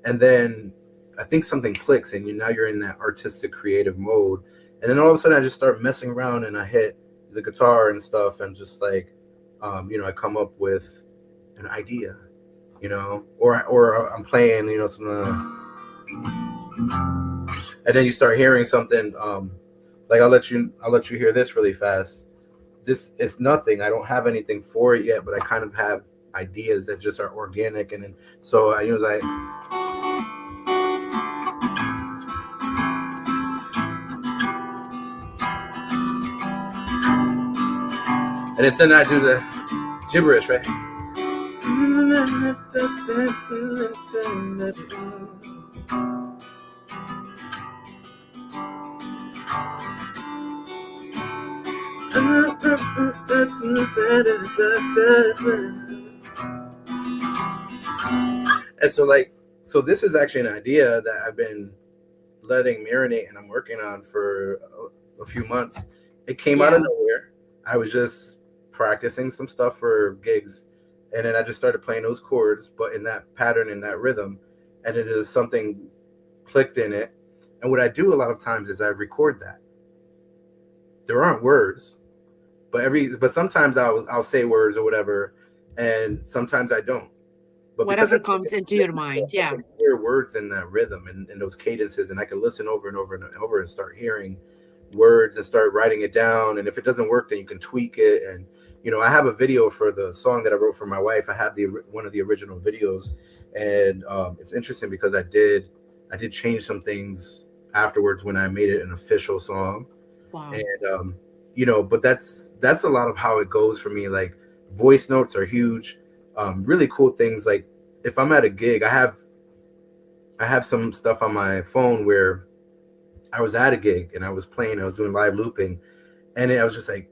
and then I think something clicks, and now you're in that artistic, creative mode, and then all of a sudden I just start messing around and I hit the guitar and stuff, and just like, I come up with an idea, or I'm playing, some, and then you start hearing something. Like I'll let you hear this really fast. This is nothing. I don't have anything for it yet, but I kind of have ideas that just are organic, and then so I use like. And it's then I do the gibberish, right? And so like, so this is actually an idea that I've been letting marinate and I'm working on for a few months. It came out of
Yeah.
nowhere. I was just practicing some stuff for gigs, and then I just started playing those chords, but in that pattern, in that rhythm, and it is something clicked in it. And what I do a lot of times is I record that. There aren't words, but sometimes I'll say words or whatever, and sometimes I don't. But because
Whatever comes into your mind.
I
Yeah.
can hear words in that rhythm and those cadences, and I can listen over and over and over and start hearing words and start writing it down. And if it doesn't work, then you can tweak it. And I have a video for the song that I wrote for my wife. I have the one of the original videos, and it's interesting because I did change some things afterwards when I made it an official song.
Wow.
And but that's a lot of how it goes for me. Like, voice notes are huge. Really cool things, like if I'm at a gig, I have some stuff on my phone where I was at a gig and I was doing live looping, and I was just like,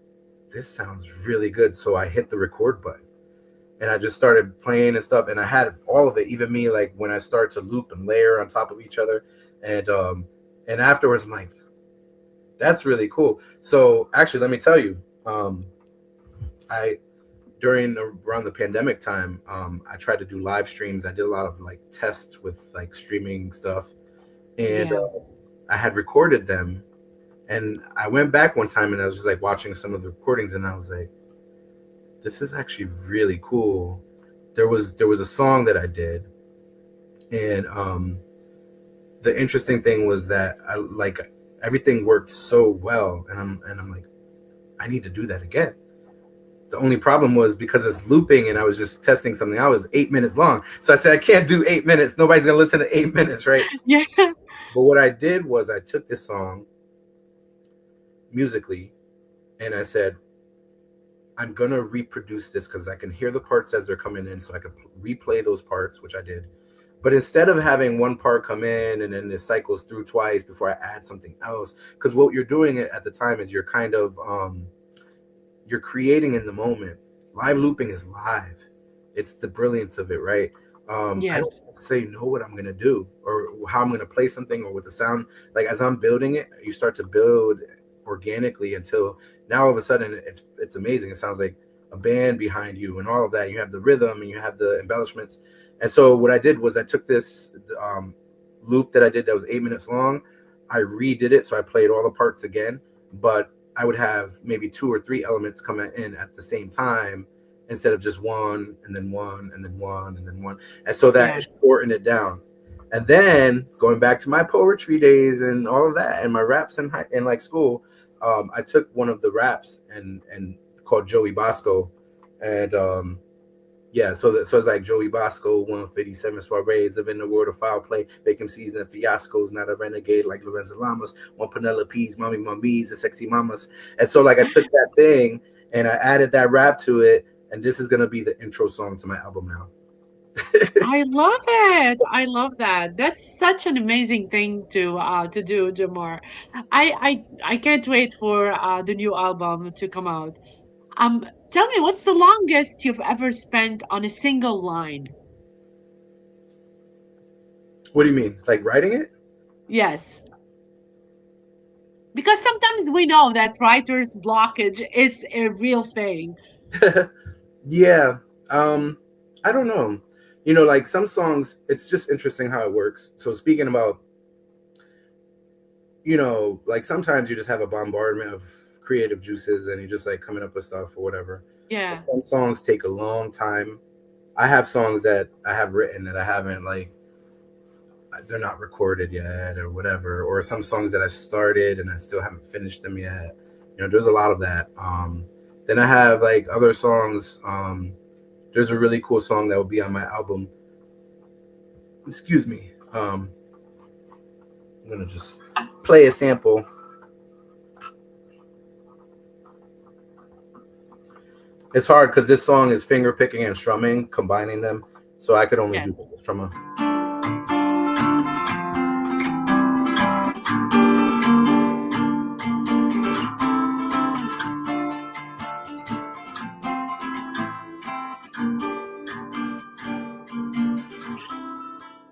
this sounds really good. So I hit the record button and I just started playing and stuff, and I had all of it, even me, like when I start to loop and layer on top of each other, and afterwards I'm like, that's really cool. So actually, let me tell you, I during around the pandemic time, I tried to do live streams. I did a lot of like tests with like streaming stuff, and
Yeah.
I had recorded them. And I went back one time and I was just like watching some of the recordings, and I was like, this is actually really cool. There was a song that I did, and the interesting thing was that I like everything worked so well, and I'm like, I need to do that again. The only problem was because it's looping and I was just testing something out, it was 8 minutes long. So I said, I can't do 8 minutes. Nobody's going to listen to 8 minutes, right?
Yeah.
But what I did was I took this song musically and I said, I'm going to reproduce this because I can hear the parts as they're coming in. So I could replay those parts, which I did. But instead of having one part come in and then it cycles through twice before I add something else, because what you're doing at the time is you're kind of you're creating in the moment. Live looping is live. It's the brilliance of it, right? I
Yes.
don't say know what I'm gonna do or how I'm gonna play something or with the sound. Like as I'm building it, you start to build organically until now all of a sudden it's amazing. It sounds like a band behind you and all of that. You have the rhythm and you have the embellishments. And so what I did was I took this loop that I did that was 8 minutes long. I redid it, so I played all the parts again, but I would have maybe 2 or 3 elements coming in at the same time instead of just one and then one and then one and then one. And so that
Yeah.
shortened it down. And then going back to my poetry days and all of that and my raps in like school, I took one of the raps and called Joey Bosco. And yeah, so it's like Joey Bosco, 157 soirees, live in the world of foul play, vacancies and fiascos, not a renegade like Lorenzo Lamas, one Penelope's, mommy mummies, the sexy mamas. And so like I took that thing and I added that rap to it, and this is gonna be the intro song to my album now.
I love it. I love that. That's such an amazing thing to do, Jamar. I can't wait for the new album to come out. Tell me, what's the longest you've ever spent on a single line?
What do you mean? Like writing it?
Yes, because sometimes we know that writer's blockage is a real thing.
Yeah. I don't know. Like some songs, it's just interesting how it works. So speaking about, like sometimes you just have a bombardment of creative juices and you're just like coming up with stuff or whatever.
Yeah,
Some songs take a long time. I have songs that I have written that I haven't like they're not recorded yet or whatever, or some songs that I started and I still haven't finished them yet. There's a lot of that. Then I have like other songs. There's a really cool song that will be on my album. Excuse me. I'm gonna just play a sample. It's hard because this song is finger picking and strumming, combining them. So I could only
yes.
do strummer.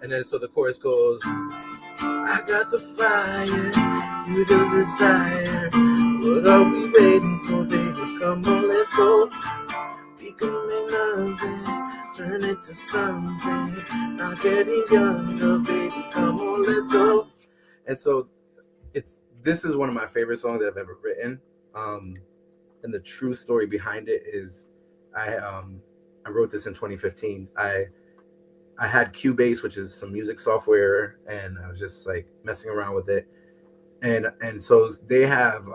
And then so the chorus goes, I got the fire, you the desire. What are we waiting for, baby? Come on, let's go. We can make nothing, turn it to something. Not getting younger, baby. Come on, let's go. And so this is one of my favorite songs I've ever written. Um, and the true story behind it is, I wrote this in 2015. I had Cubase, which is some music software, and I was just like messing around with it. And so they have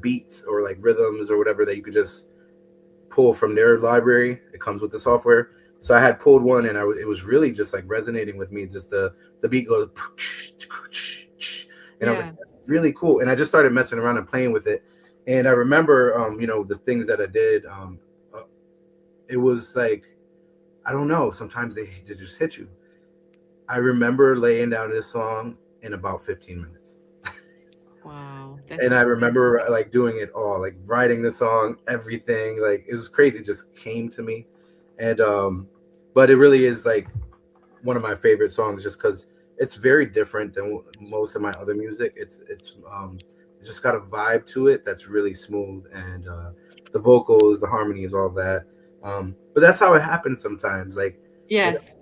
beats or like rhythms or whatever that you could just pull from their library. It comes with the software. So I had pulled one, and it was really just like resonating with me. Just the beat goes, and I was like,
Yeah.
that's really cool. And I just started messing around and playing with it. And I remember, the things that I did. Uh, it was like, I don't know. Sometimes they just hit you. I remember laying down this song in about 15 minutes.
Wow.
And
That's
I
beautiful.
remember like doing it all, like writing the song, everything. Like it was crazy, it just came to me. And but it really is like one of my favorite songs just because it's very different than most of my other music. It's just got a vibe to it that's really smooth, and the vocals, the harmonies, all that. But that's how it happens sometimes. Like you
Yes.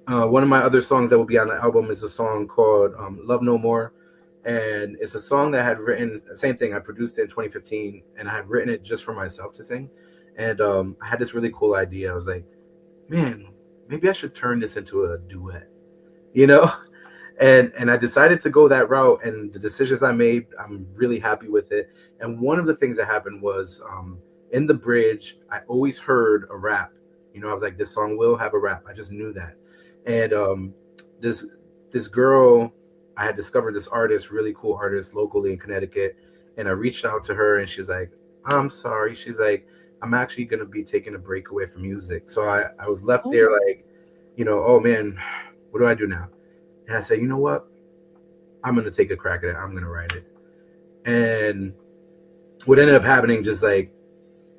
one of my other songs that will be on the album is a song called "Love No More," and it's a song that I had written. Same thing. I produced it in 2015, and I had written it just for myself to sing. And I had this really cool idea. I was like, man, maybe I should turn this into a duet. You know, and I decided to go that route. And the decisions I made, I'm really happy with it. And one of the things that happened was in the bridge, I always heard a rap. I was like, this song will have a rap. I just knew that. And this this girl, I had discovered this artist, really cool artist locally in Connecticut, and I reached out to her, and she's like, I'm sorry. She's like, I'm actually gonna be taking a break away from music. So I was left there
Oh,
like, oh man, what do I do now? And I said, you know what? I'm gonna take a crack at it. I'm gonna write it. And what ended up happening just like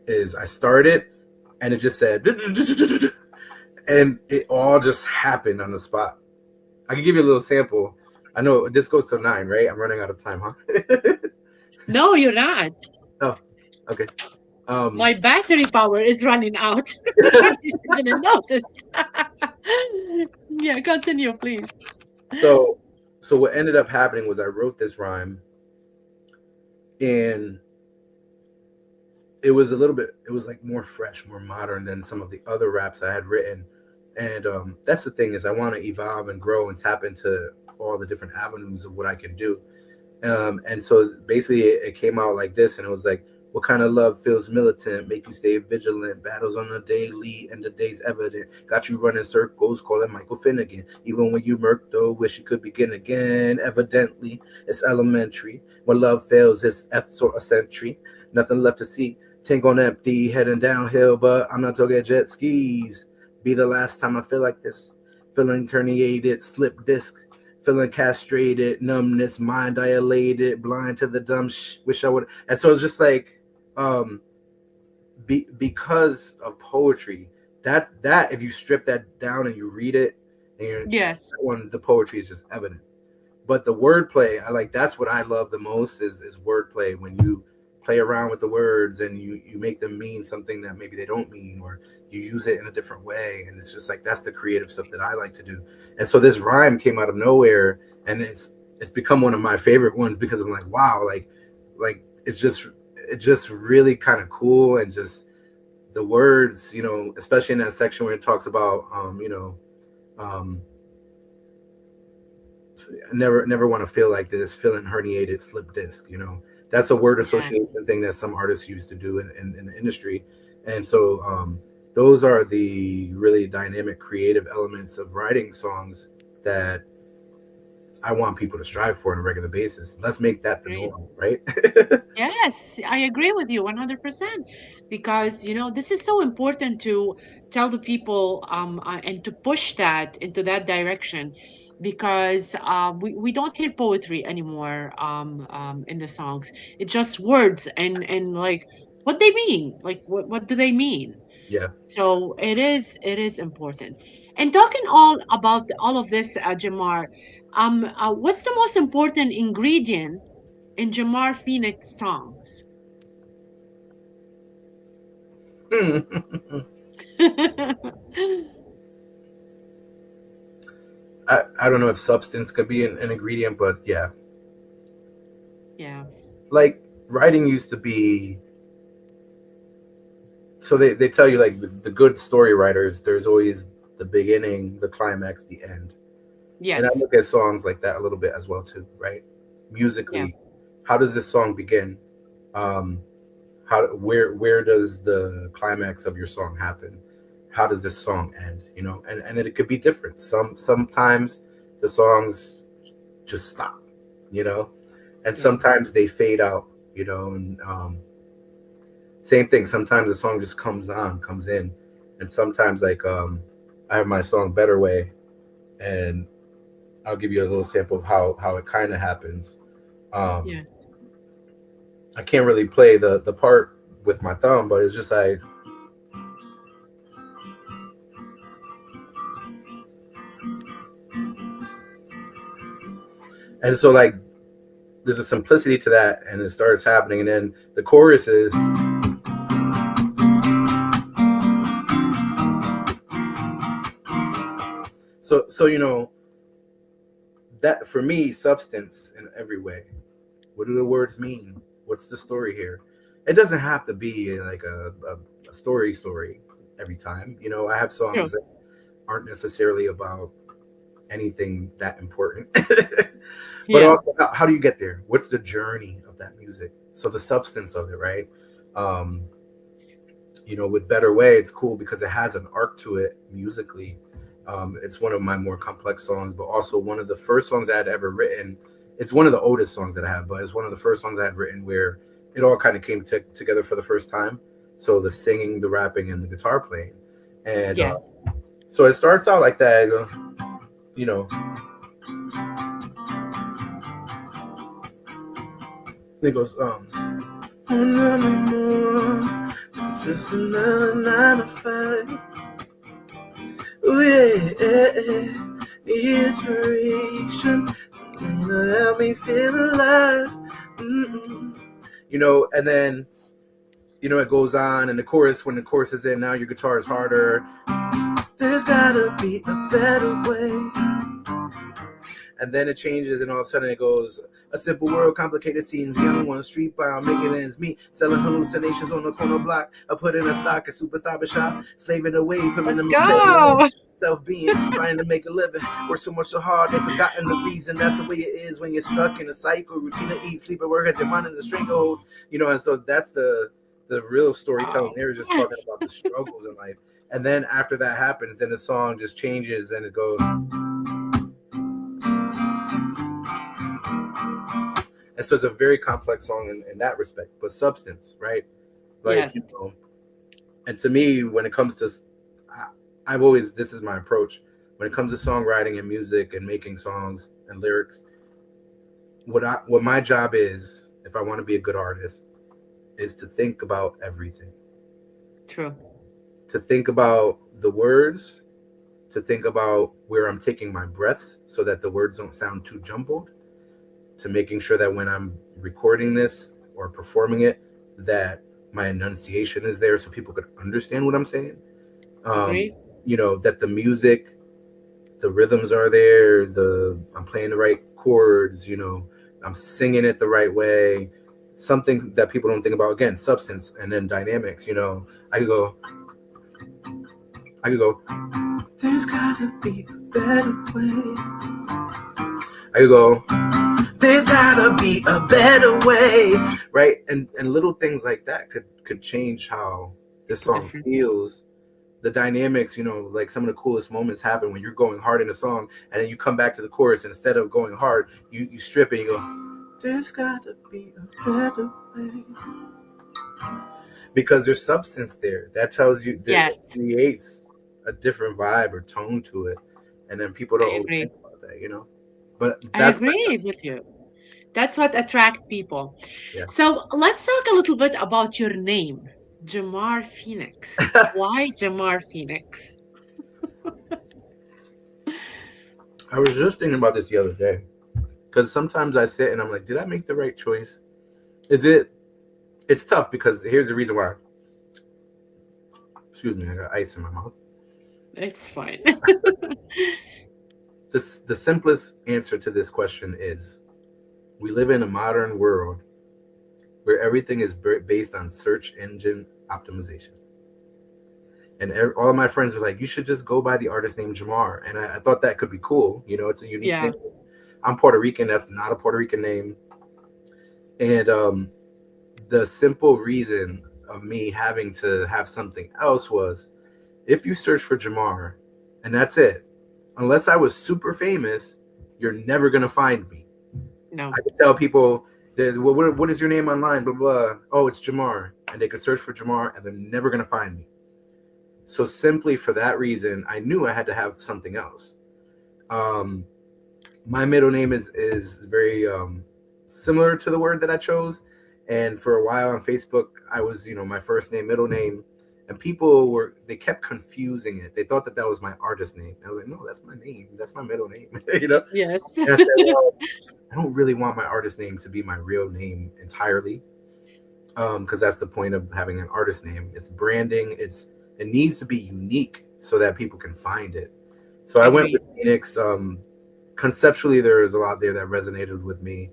is I started and it just said and it all just happened on the spot. I can give you a little sample. I know this goes till 9, right? I'm running out of time, huh?
no, you're not.
Oh, okay. Um,
My battery power is running out. You didn't notice. Yeah, continue, please.
so so what ended up happening was I wrote this rhyme, and it was like more fresh, more modern than some of the other raps I had written. And that's the thing is I want to evolve and grow and tap into all the different avenues of what I can do. And so basically it came out like this, and it was like, what kind of love feels militant, make you stay vigilant, battles on the daily and the day's evident, got you running circles, calling Michael Finnegan, even when you murk though, wish you could begin again, evidently, it's elementary, when love fails, it's F sort of century, nothing left to see, tank on empty, heading downhill, but I'm not talking jet skis, be the last time I feel like this, feeling herniated, slip disc, feeling castrated, numbness, mind dilated, blind to the dumb. Wish I would. And so it's just like, um, because of poetry, that if you strip that down and you read it, and
Yes.
the poetry is just evident. But the wordplay, I like. That's what I love the most is wordplay when you play around with the words and you make them mean something that maybe they don't mean, or you use it in a different way, and it's just like that's the creative stuff that I like to do. And so this rhyme came out of nowhere, and it's become one of my favorite ones because I'm like, wow, like it's just really kind of cool, and just the words, especially in that section where it talks about um never want to feel like this, feeling herniated, slip disc. That's a word
Yeah.
association thing that some artists used to do in the industry. And so those are the really dynamic, creative elements of writing songs that I want people to strive for on a regular basis. Let's make that the
Great.
norm, right?
Yes, I agree with you 100% because this is so important to tell the people and to push that into that direction because we don't hear poetry anymore in the songs. It's just words and like what they mean, like what do they mean?
Yeah.
So it is important. And talking all about all of this, Jamar, what's the most important ingredient in Jamar Phoenix songs?
I don't know if substance could be an ingredient, but yeah,
Yeah.
like writing used to be. So they tell you like the good story writers, there's always the beginning, the climax, the end. And I
Yes.
look at songs like that a little bit as well too, right?
Yeah.
Musically, how does this song begin? Um, how where does the climax of your song happen? How does this song end? You know, and it could be different. Sometimes the songs just stop, you know, and
Yeah.
sometimes they fade out, you know, and same thing. Sometimes the song just comes in, and sometimes like I have my song Better Way, and I'll give you a little sample of how it kind of happens. Um,
Yes.
I can't really play the part with my thumb, but it's just like, and so like there's a simplicity to that, and it starts happening, and then the chorus is. So you know that for me, substance in every way. What do the words mean? What's the story here? It doesn't have to be like a story every time. You know, I have
True.
songs that aren't necessarily about anything that important. But
Yeah.
also, how do you get there? What's the journey of that music? So the substance of it, right? Um, you know, with Better Way, it's cool because it has an arc to it musically. It's one of my more complex songs, but also one of the first songs I had ever written. It's one of the oldest songs that I have, but it's one of the first songs I had written where it all kind of came together for the first time. So the singing, the rapping, and the guitar playing, and
Yes.
so it starts out like that. I go, you know, it goes, just another 9 to 5. Oh yeah, the inspiration, something to help me feel alive. Mm-mm. You know, and then you know it goes on, and the chorus. When the chorus is in, now your guitar is harder. There's gotta be a better way. And then it changes, and all of a sudden it goes, a simple world, complicated scenes, young one, street bound, making ends meet, selling hallucinations on the corner block. I put in a stock at Super Stop and Shop, slaving away from
Let's
minimum pay,
go.
self-being, trying to make a living. Work so much so hard, they've forgotten the reason. That's the way it is when you're stuck in a cycle, routine to eat, sleep, and work as your mind in the stranglehold. You know, and so that's the real storytelling.
Oh,
They were just
yeah.
talking about the struggles in life. And then after that happens, then the song just changes and it goes. And so it's a very complex song in that respect, but substance, right?
Yes.
Like, you know, and to me, when it comes to, I've always, this is my approach. When it comes to songwriting and music and making songs and lyrics, what my job is, if I want to be a good artist, is to think about everything.
True.
To think about the words, to think about where I'm taking my breaths so that the words don't sound too jumbled, to making sure that when I'm recording this or performing it, that my enunciation is there so people could understand what I'm saying. Um,
Agree.
you know, that the music, the rhythms are there, I'm playing the right chords, you know, I'm singing it the right way. Something that people don't think about, again, substance and then dynamics, you know. I could go, I could go, there's gotta be a better way. I could go, there's gotta be a better way, right? And little things like that could change how this
Make a
song
difference.
feels. The dynamics, you know, like some of the coolest moments happen when you're going hard in a song, and then you come back to the chorus, and instead of going hard, you strip it and you go, there's gotta be a better way, because there's substance there that tells you that
Yes,
it creates a different vibe or tone to it, and then people don't
I
always think
agree.
about that, you know. But
I
that's my
agree with you. That's what attract people.
yeah.
So let's talk a little bit about your name. Jemar Phoenix. Why Jemar Phoenix?
I was just thinking about this the other day because sometimes I sit and I'm like, did I make the right choice? Is it? It's tough because here's the reason why. Excuse me, I got ice in my mouth.
It's fine.
The simplest answer to this question is we live in a modern world where everything is based on search engine optimization. And all of my friends were like, you should just go by the artist name Jamar. And I thought that could be cool. You know, it's a unique
Yeah.
name. I'm Puerto Rican. That's not a Puerto Rican name. And the simple reason of me having to have something else was if you search for Jamar and that's it, unless I was super famous, you're never going to find me.
No.
I could tell people, what is your name online? Blah, blah. Oh, it's Jamar. And they could search for Jamar and they're never going to find me. So simply for that reason, I knew I had to have something else. My middle name is very similar to the word that I chose. And for a while on Facebook, I was, my first name, middle name. And they kept confusing it. They thought that was my artist name. And I was like, no, that's my name. That's my middle name.
Yes.
And I said, well, I don't really want my artist name to be my real name entirely. Because that's the point of having an artist name. It's branding. It needs to be unique so that people can find it. So I went with Phoenix. Conceptually, there is a lot there that resonated with me.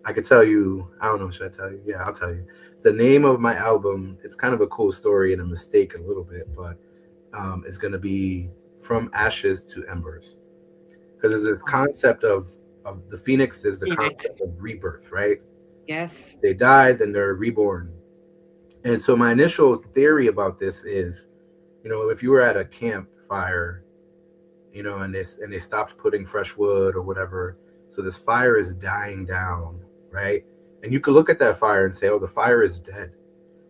I could tell you, I don't know, should I tell you? Yeah, I'll tell you. The name of my album, it's kind of a cool story and a mistake a little bit, but it's going to be From Ashes to Embers. Because there's this concept of the Phoenix is the
Phoenix.
concept of rebirth, right?
Yes.
They die, then they're reborn. And so my initial theory about this is, if you were at a campfire, and they stopped putting fresh wood or whatever, so this fire is dying down, right? And you could look at that fire and say, oh, the fire is dead.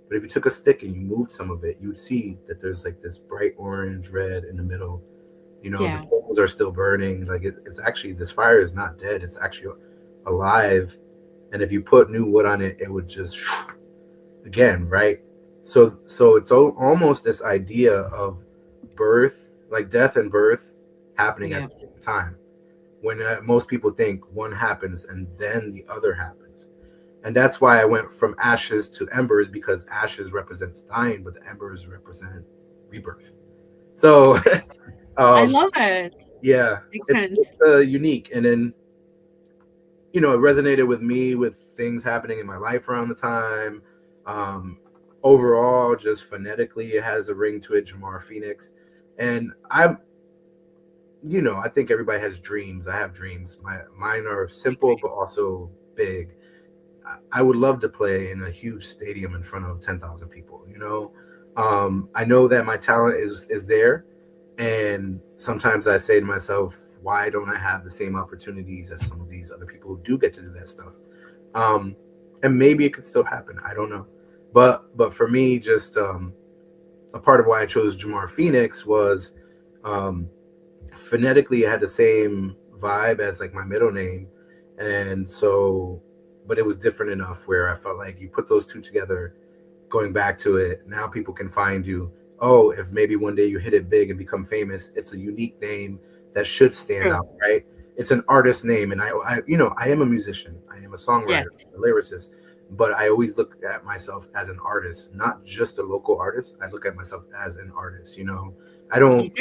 But if you took a stick and you moved some of it, you would see that there's like this bright orange, red in the middle.
Yeah.
The coals are still burning. Like it's actually, this fire is not dead. It's actually alive. And if you put new wood on it, it would just again, right? So it's almost this idea of birth, like death and birth happening at the same time. When most people think one happens and then the other happens. And that's why I went from ashes to embers, because ashes represents dying, but the embers represent rebirth. So
I love it.
yeah,
Makes sense.
it's unique. And then it resonated with me with things happening in my life around the time. Overall, just phonetically, it has a ring to it, Jemar Phoenix. And I think everybody has dreams. I have dreams. Mine are simple, but also big. I would love to play in a huge stadium in front of 10,000 people. I know that my talent is there. And sometimes I say to myself, why don't I have the same opportunities as some of these other people who do get to do that stuff? And maybe it could still happen. I don't know. But for me, just a part of why I chose Jemar Phoenix was phonetically it had the same vibe as like my middle name. And so, but it was different enough where I felt like you put those two together, going back to it, now people can find you. Oh, if maybe one day you hit it big and become famous, it's a unique name that should stand out, right? It's an artist name. And I am a musician. I am a songwriter, a lyricist, but I always look at myself as an artist, not just a local artist. I look at myself as an artist. I don't,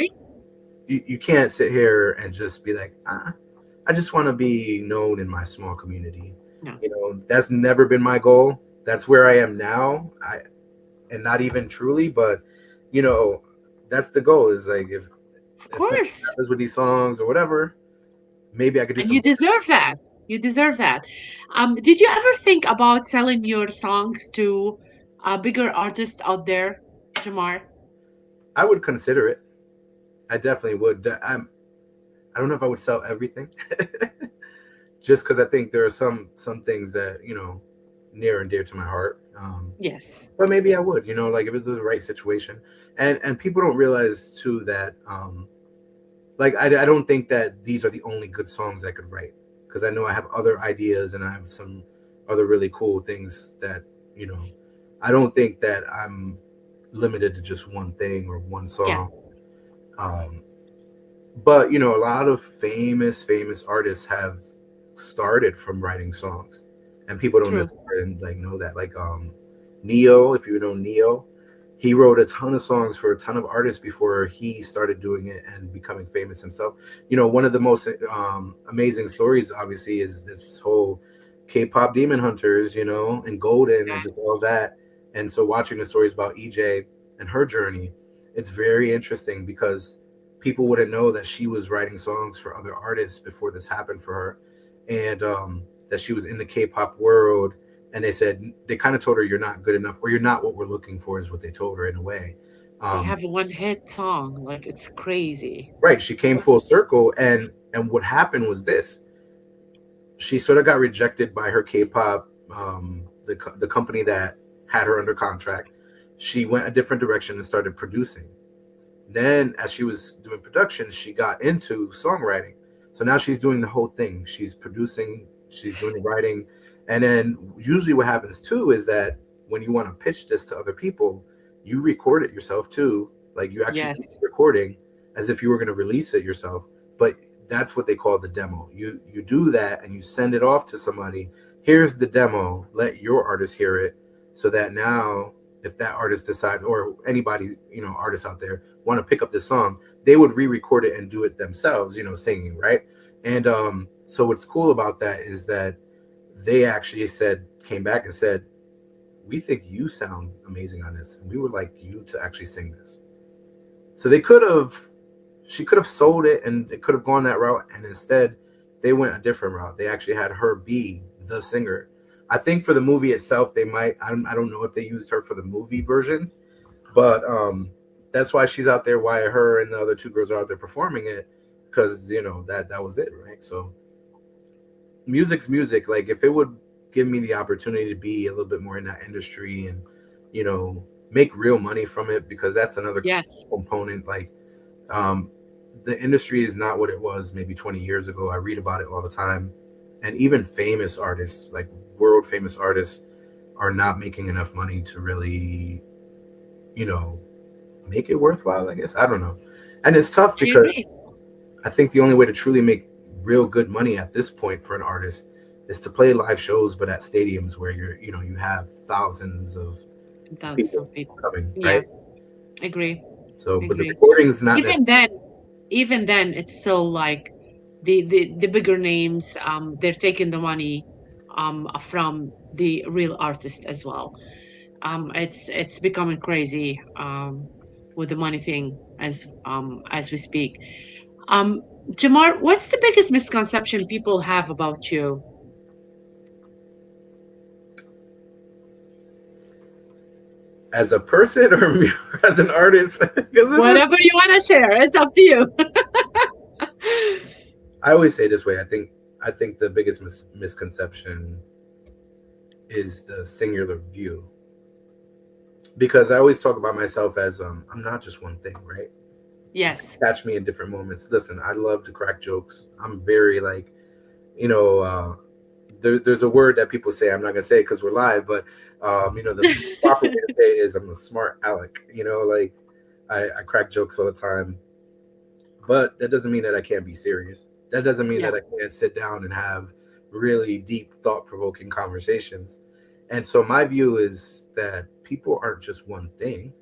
you can't sit here and just be like, I just want to be known in my small community.
No.
That's never been my goal. That's where I am now. And not even truly, but that's the goal, is like if
course
happens with these songs or whatever, maybe I could do
and you deserve that. You deserve that. Did you ever think about selling your songs to bigger artists out there, Jemar?
I would consider it. I definitely would. I don't know if I would sell everything, just because I think there are some things that near and dear to my heart.
Yes.
But maybe I would, like if it's the right situation. And people don't realize too that like I don't think that these are the only good songs I could write, because I know I have other ideas and I have some other really cool things that I don't think that I'm limited to just one thing or one
Yeah,
song. Um, but a lot of famous artists have started from writing songs, and people don't
true.
necessarily like know that. Like Neo, if you know Neo, he wrote a ton of songs for a ton of artists before he started doing it and becoming famous himself. One of the most amazing stories, obviously, is this whole K-pop Demon Hunters, and Golden and just all
Yes.
that. And so watching the stories about EJ and her journey, it's very interesting because people wouldn't know that she was writing songs for other artists before this happened for her, and that she was in the K-pop world. And they kind of told her, "You're not good enough, or you're not what we're looking for," is what they told her in a way.
They
Um,
have a one hit song. Like, it's crazy.
right? She came full circle, and what happened was this: she sort of got rejected by her K-pop, the company that had her under contract. She went a different direction and started producing. Then, as she was doing production, she got into songwriting. So now she's doing the whole thing. She's producing, she's doing the writing. And then, usually, what happens too is that when you want to pitch this to other people, you record it yourself too. Like you actually do the
Yes.
recording as if you were going to release it yourself. But that's what they call the demo. You do that and you send it off to somebody. Here's the demo. Let your artist hear it, so that now, if that artist decides, or anybody, artists out there want to pick up this song, they would re-record it and do it themselves, singing, right? And so what's cool about that is that they actually came back and said, we think you sound amazing on this, and we would like you to actually sing this. So she could have sold it, and it could have gone that route, and instead they went a different route. They actually had her be the singer. I think for the movie itself, they might. I don't know if they used her for the movie version, but that's why she's out there. Why her and the other two girls are out there performing it, because that was it, right? So music's music. Like if it would give me the opportunity to be a little bit more in that industry and make real money from it, because that's another
Yes.
component. Like um, the industry is not what it was maybe 20 years ago. I read about it all the time, and even famous artists, like world famous artists, are not making enough money to really you know make it worthwhile, I guess. I don't know. And it's tough
I
because
agree.
I think the only way to truly make real good money at this point for an artist is to play live shows, but at stadiums where you have thousands of
That's
people
some people.
coming,
Yeah,
right?
agree.
So, but the
Agree.
recordings not
Even
necessarily.
then, even then, it's still like the bigger names. They're taking the money from the real artist as well. It's becoming crazy with the money thing as we speak. Um, Jamar, what's the biggest misconception people have about you?
As a person or as an artist, because this is,
Whatever you want to share, it's up to you.
I always say this way. I think the biggest misconception is the singular view, because I always talk about myself as I'm not just one thing, right? You can
Yes.
catch me in different moments. Listen, I love to crack jokes. I'm very like, you know, uh, there's a word that people say. I'm not gonna say it because we're live, but the proper way to say it is I'm a smart aleck. Like I crack jokes all the time, but that doesn't mean that I can't be serious. That doesn't mean
Yeah,
that I can't sit down and have really deep, thought provoking conversations. And so my view is that people aren't just one thing,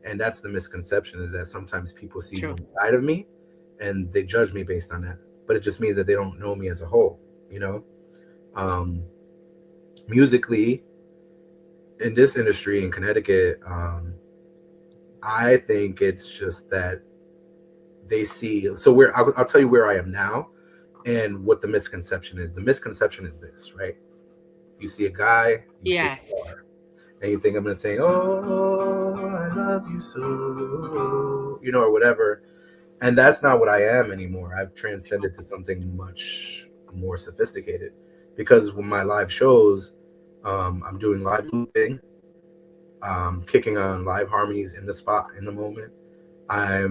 and that's the misconception, is that sometimes people see
true.
one side of me and they judge me based on that, but it just means that they don't know me as a whole. you know um Musically, in this industry in Connecticut, I think it's just that they see. So I'll tell you where I am now and what the misconception is. The misconception is this, right? You see a guy, you see a
Yes.
car, and you think I'm gonna say, "Oh, I love you so," or whatever. And that's not what I am anymore. I've transcended to something much more sophisticated, because when my live shows, I'm doing live looping, kicking on live harmonies in the spot in the moment. I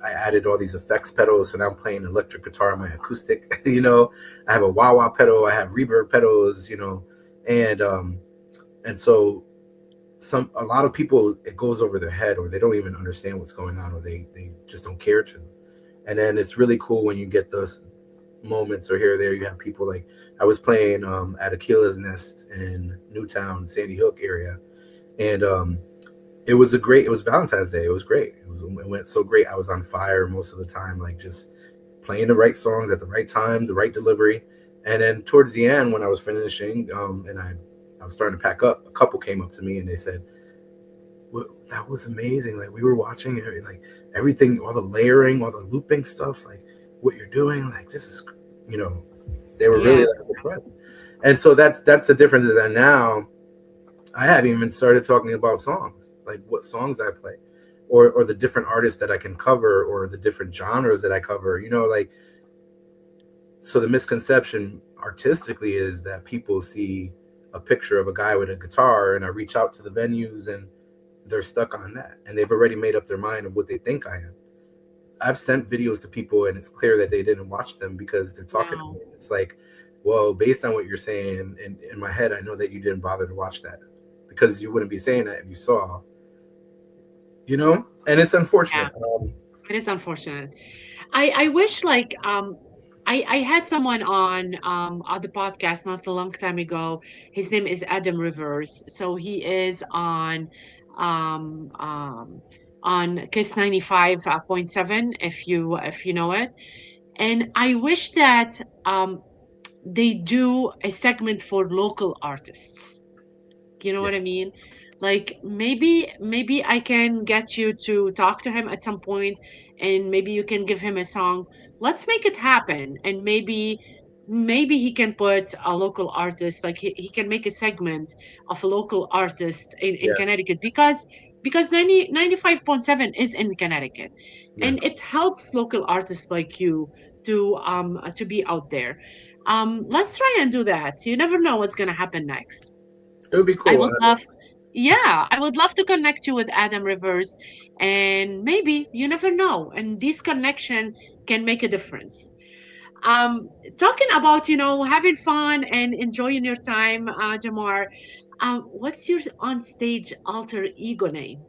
added all these effects pedals, so now I'm playing electric guitar on my acoustic. I have a wah wah pedal, I have reverb pedals, and so a lot of people, it goes over their head, or they don't even understand what's going on, or they just don't care to. And then it's really cool when you get those moments, or here or there you have people like, I was playing at Aquila's Nest in Newtown, Sandy Hook area, and it was Valentine's Day. It was great. It went so great. I was on fire most of the time, like just playing the right songs at the right time, the right delivery. And then towards the end, when I was finishing, and I was starting to pack up, a couple came up to me and they said, well, that was amazing. Like we were watching it, like everything, all the layering, all the looping stuff, like what you're doing, like this is, you know, they were really
Yeah.
like impressed. And so that's the difference, is that now I haven't even started talking about songs, like what songs I play, or the different artists that I can cover, or the different genres that I cover, you know, like, so the misconception artistically is that people see a picture of a guy with a guitar, and I reach out to the venues and they're stuck on that, and they've already made up their mind of what they think I am. I've sent videos to people and it's clear that they didn't watch them because they're talking to
No.
me. It's like, well, based on what you're saying, in my head, I know that you didn't bother to watch that, because you wouldn't be saying that if you saw, you know. And it's
Yeah.
unfortunate.
It is unfortunate. I wish like I had someone on the podcast not a long time ago. His name is Adam Rivers. So he is um um on Kiss 95.7, if you know it. And I wish that they do a segment for local artists. You know
Yeah,
what I mean? Like maybe I can get you to talk to him at some point, and maybe you can give him a song. Let's make it happen. And maybe he can put a local artist, like he can make a segment of a local artist in
yeah,
Connecticut, because 95.7 is in Connecticut,
yeah.
and it helps local artists like you to be out there. Let's try and do that. You never know what's gonna happen next.
It would be
I
cool.
would love, yeah, I would love to connect you with Adam Rivers, and maybe you never know, and this connection can make a difference. Um, Talking about having fun and enjoying your time, Jamar. What's your on stage alter ego name?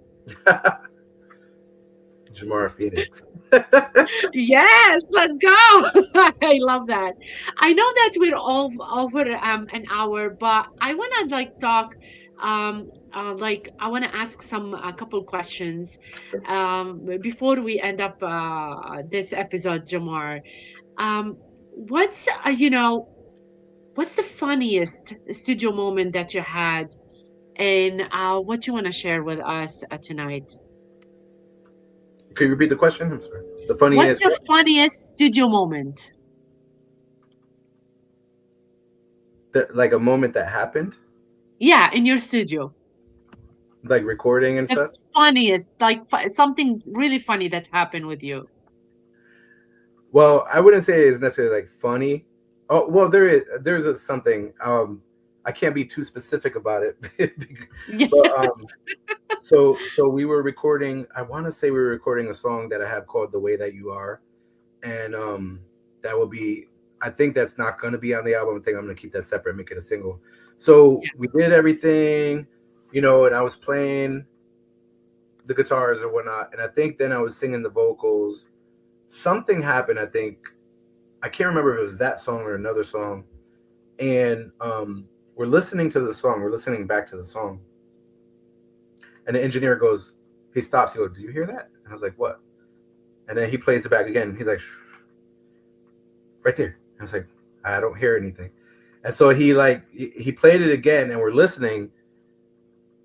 Jamar Phoenix.
Yes, let's go. I love that. I know that we're all over an hour, but I want to like talk like I want to ask some a couple questions
Sure.
before we end up this episode, Jamar. What's what's the funniest studio moment that you had, and what you want to share with us tonight?
Could you repeat the question? I'm sorry. The
What's
funniest,
your funniest studio moment?
like a moment that happened,
Yeah, in your studio.
like recording and
The
such.
funniest, like something really funny that happened with you.
Well, I wouldn't say it's necessarily like funny. Oh, well, there's something. I can't be too specific about it,
Yeah.
but so we were recording. I want to say we were recording a song that I have called "The Way That You Are," and that will be. I think that's not going to be on the album. I think I'm going to keep that separate, make it a single. So
Yeah.
we did everything, and I was playing the guitars or whatnot, and I think then I was singing the vocals. Something happened. I think I can't remember if it was that song or another song. And we're listening to the song. We're listening back to the song. And the engineer goes, he stops. He goes, "Do you hear that?" And I was like, "What?" And then he plays it back again. He's like, "Right there." And I was like, "I don't hear anything." And so he played it again, and we're listening.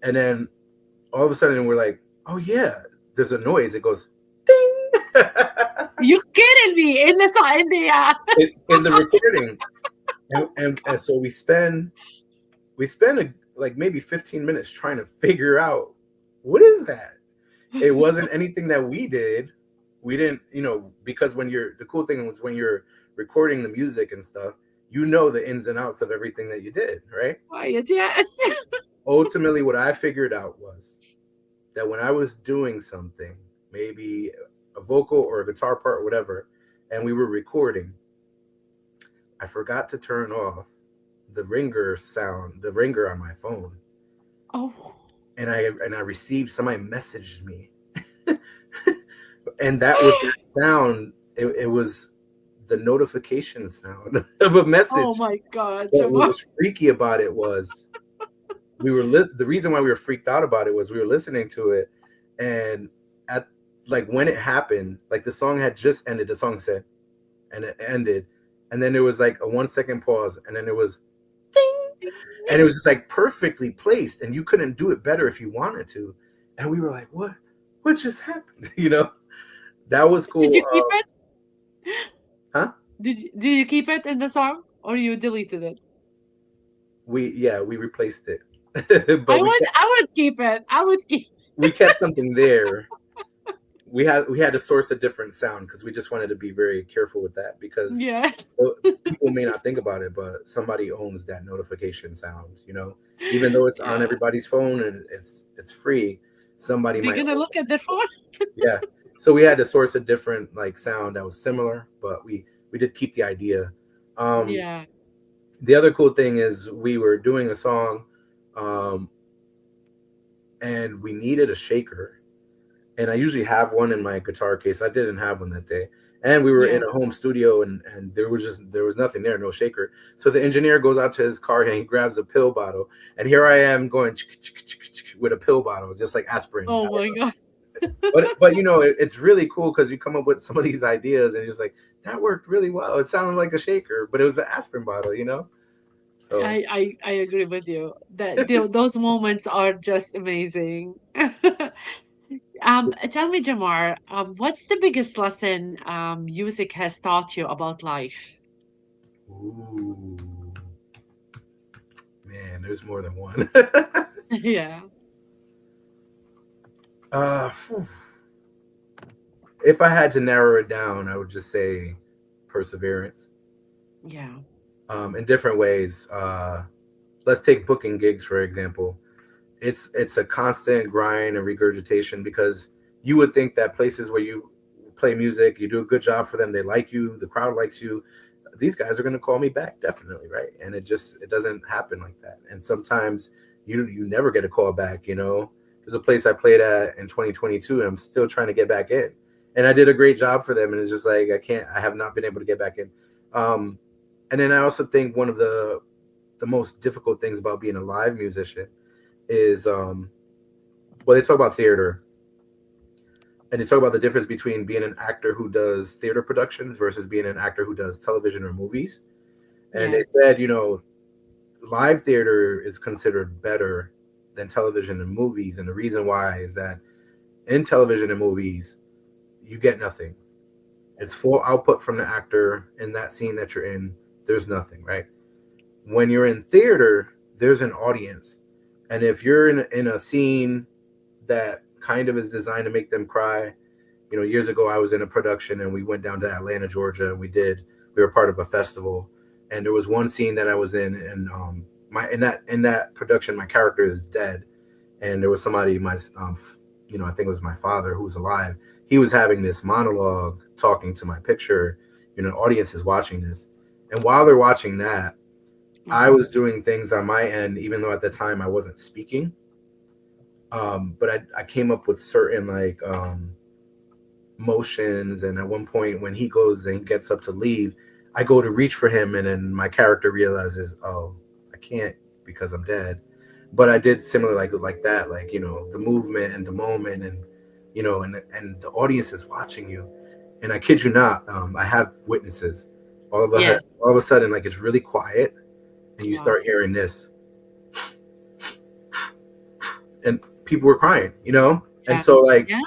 And then all of a sudden we're like, "Oh yeah, there's a noise." It goes, "Ding."
You kidding me in the song in the
In the recording. And so we spend like maybe 15 minutes trying to figure out what is that. It wasn't anything that we did. We didn't, because the cool thing was when you're recording the music and stuff, the ins and outs of everything that you did, right?
quiet, yes.
Ultimately, what I figured out was that when I was doing something, maybe a vocal or a guitar part or whatever, and we were recording, I forgot to turn off the ringer sound, the ringer on my phone.
Oh,
and I received, somebody messaged me, and that was that sound. It was the notification sound of a
Oh
message.
my God,
But what
Jemar.
was freaky about it was the reason why we were freaked out about it was we were listening to it, and at like when it happened, like the song had just ended. The song said, and it ended, and then there was like a 1 second pause, and then it was ding, and it was just like perfectly placed, and you couldn't do it better if you wanted to. And we were like, what just happened? That was
Did
cool.
you keep it?
Huh?
Did you keep it in the song or you deleted it?
We replaced it.
I
But
would I would keep it. I would keep.
we kept something there. We had to source a different sound because we just wanted to be very careful with that, because
Yeah.
people may not think about it, but somebody owns that notification sound. Even though it's on
Yeah.
everybody's phone and it's free, somebody
They're
might
gonna
own
look at their phone.
it. Yeah. So we had to source a different like sound that was similar, but we did keep the idea. Um,
Yeah.
the other cool thing is we were doing a song, um, and we needed a shaker, and I usually have one in my guitar case. I didn't have one that day. And we were in
Yeah.
a home studio, and there was nothing there, no shaker. So the engineer goes out to his car and he grabs a pill bottle, and here I am going with a pill bottle, just like aspirin.
Oh my God.
But it's really cool because you come up with some of these ideas and you're just like, that worked really well. It sounded like a shaker, but it was an aspirin bottle. So
I agree with you. That those moments are just amazing. Tell me, Jamar, what's the biggest lesson music has taught you about life?
ooh, man, there's more than one.
Yeah.
Phew. If I had to narrow it down, I would just say perseverance,
Yeah.
in different ways. Let's take booking gigs for example. It's a constant grind and regurgitation, because you would think that places where you play music, you do a good job for them, they like you, the crowd likes you, these guys are going to call me back, definitely, right? And it doesn't happen like that. And sometimes you never get a call back. There's a place I played at in 2022, and I'm still trying to get back in, and I did a great job for them, and it's just like I have not been able to get back in. um and then I also think one of the most difficult things about being a live musician is, well, they talk about theater, and they talk about the difference between being an actor who does theater productions versus being an actor who does television or movies. And they
Yeah.
said, live theater is considered better than television and movies, and the reason why is that in television and movies you get nothing. It's full output from the actor in that scene that you're in. There's nothing, right? When you're in theater, there's an audience. And if you're in a scene that kind of is designed to make them cry, years ago I was in a production and we went down to Atlanta, Georgia, and we were part of a festival. And there was one scene that I was in, and my in that production my character is dead, and there was somebody, I think it was my father who was alive. He was having this monologue talking to my picture. Audience is watching this, and while they're watching that, I
Mhm.
was doing things on my end, even though at the time I wasn't speaking. But I came up with certain like motions, and at one point when he goes and he gets up to leave, I go to reach for him, and then my character realizes, oh, I can't because I'm dead. But I did similar like that, like the movement and the moment, and and the audience is watching you, and I kid you not, I have witnesses.
Yes.
All of a sudden, like it's really quiet, and you
Wow.
start hearing this, and people were crying. And
Yeah.
so like
Yeah.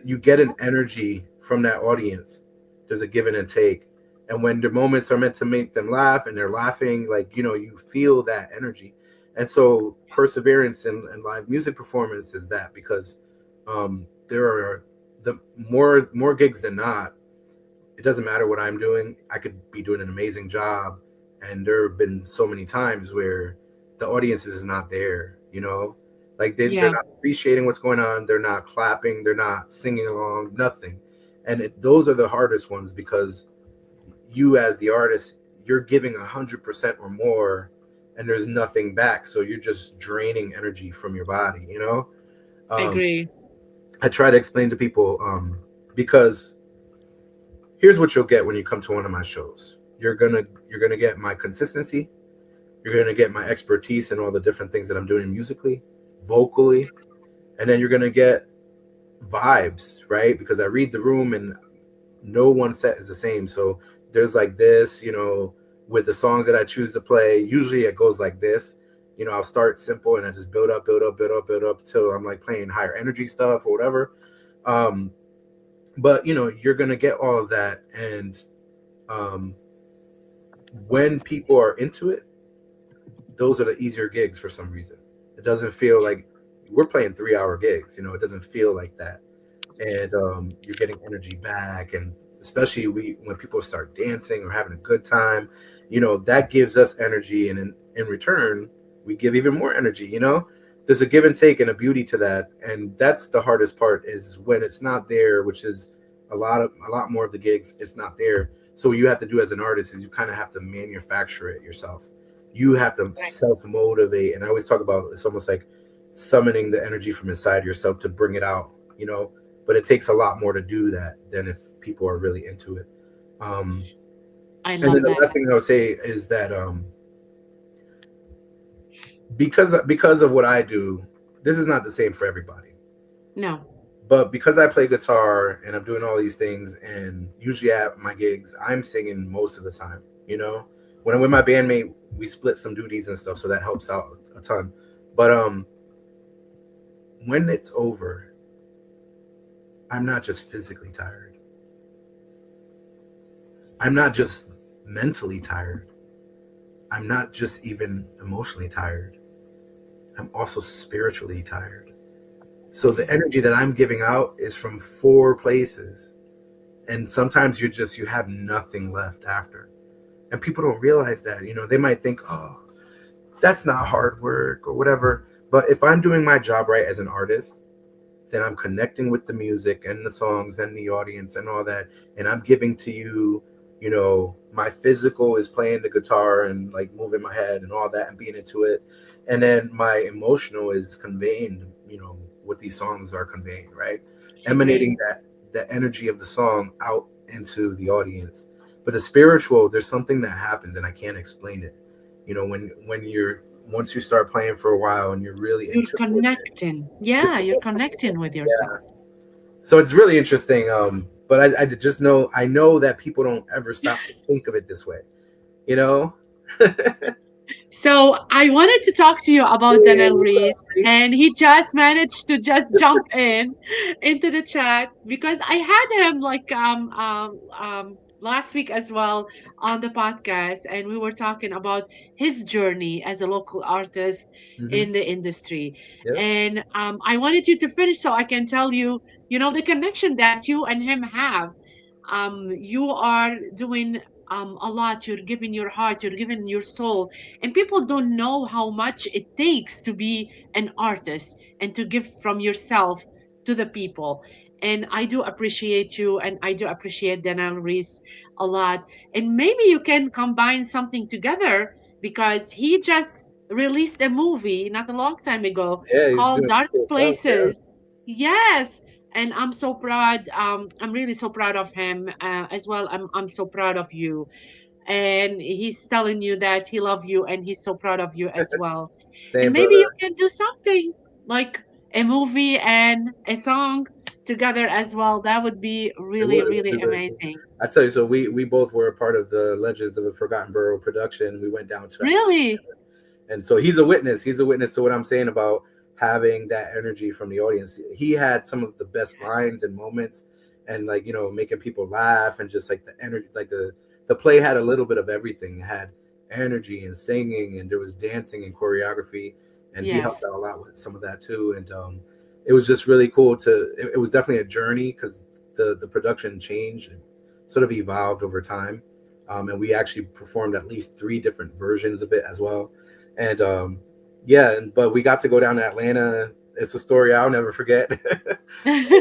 you get an energy from that audience. There's a give and take, and when the moments are meant to make them laugh and they're laughing, like you feel that energy. And so perseverance in live music performance is that, because there are the more gigs than not, it doesn't matter what I'm doing, I could be doing an amazing job, and there have been so many times where the audience is not there. Like they're
Yeah.
not appreciating what's going on, they're not clapping, they're not singing along, nothing. And those are the hardest ones, because you as the artist, you're giving 100% or more, and there's nothing back, so you're just draining energy from your body.
I agree.
I try to explain to people, because here's what you'll get when you come to one of my shows. You're gonna get my consistency. You're gonna get my expertise in all the different things that I'm doing musically, vocally, and then you're gonna get vibes, right? Because I read the room and no one set is the same. So there's like this, with the songs that I choose to play. Usually it goes like this. I'll start simple and I just build up, build up, build up, build up till I'm like playing higher energy stuff or whatever. Um, but you're gonna get all of that, and um, when people are into it, those are the easier gigs for some reason. It doesn't feel like we're playing 3-hour gigs. It doesn't feel like that, and you're getting energy back, and especially when people start dancing or having a good time, that gives us energy, and in return we give even more energy. There's a give and take and a beauty to that, and that's the hardest part, is when it's not there, which is a lot more of the gigs, it's not there. So what you have to do as an artist is you kind of have to manufacture it yourself. You have to
Right.
self motivate, and I always talk about, it's almost like summoning the energy from inside yourself to bring it out. But it takes a lot more to do that than if people are really into it. Um,
I
and then
love
the
that.
last thing I'll say is that, because of what I do, this is not the same for everybody.
No.
But because I play guitar and I'm doing all these things, and usually at my gigs, I'm singing most of the time. When I'm with my bandmate, we split some duties and stuff, so that helps out a ton. But when it's over, I'm not just physically tired. I'm not just mentally tired. I'm not just even emotionally tired. I'm also spiritually tired. So the energy that I'm giving out is from 4 places. And sometimes you have nothing left after. And people don't realize that. They might think, oh, that's not hard work or whatever. But if I'm doing my job right as an artist, then I'm connecting with the music and the songs and the audience and all that. And I'm giving to you, my physical is playing the guitar and like moving my head and all that and being into it. And then my emotional is conveying, what these songs are conveying, right?
I agree.
Emanating that energy of the song out into the audience. But the spiritual, there's something that happens and I can't explain it. When you're once you start playing for a while and you're really
You're
into it.
connecting. Yeah, you're connecting with yourself.
Yeah. So it's really interesting. But I just know, I know that people don't ever stop to think of it this way. You know?
So I wanted to talk to you about
Hey,
Daniel
what's up,
Reese,
Reese?
and he just managed to just jump in into the chat because I had him like last week as well on the podcast, and we were talking about his journey as a local artist
Mm-hmm.
in the industry.
Yep.
And I wanted you to finish so I can tell you, the connection that you and him have. You are doing a lot. You're giving your heart, you're giving your soul, and people don't know how much it takes to be an artist and to give from yourself to the people. And I do appreciate you, and I do appreciate Daniel Reese a lot. And maybe you can combine something together because he just released a movie not a long time ago
Yeah, he's
called
doing some
Dark
cool stuff. Yeah.
Places. Yes. And I'm so proud. I'm really so proud of him as well. I'm so proud of you, and he's telling you that he loves you and he's so proud of you as well. And
Same,
maybe you
brother.
can do something like a movie and a song together as well. That would be really,
It would
really
be really cool.
amazing.
I tell you, so we both were a part of the Legends of the Forgotten Borough production. We went down to that movie
Really?
together. And so he's a witness. He's a witness to what I'm saying about having that energy from the audience. He had some of the best lines and moments, and like, making people laugh, and just like the energy, like the play had a little bit of everything. It had energy and singing, and there was dancing and choreography, and he helped
Yes.
out a lot with some of that too. And it was just really cool to. It was definitely a journey, because the production changed and sort of evolved over time. And we actually performed at least 3 different versions of it as well. And yeah, but we got to go down to Atlanta. It's a story I'll never forget. And,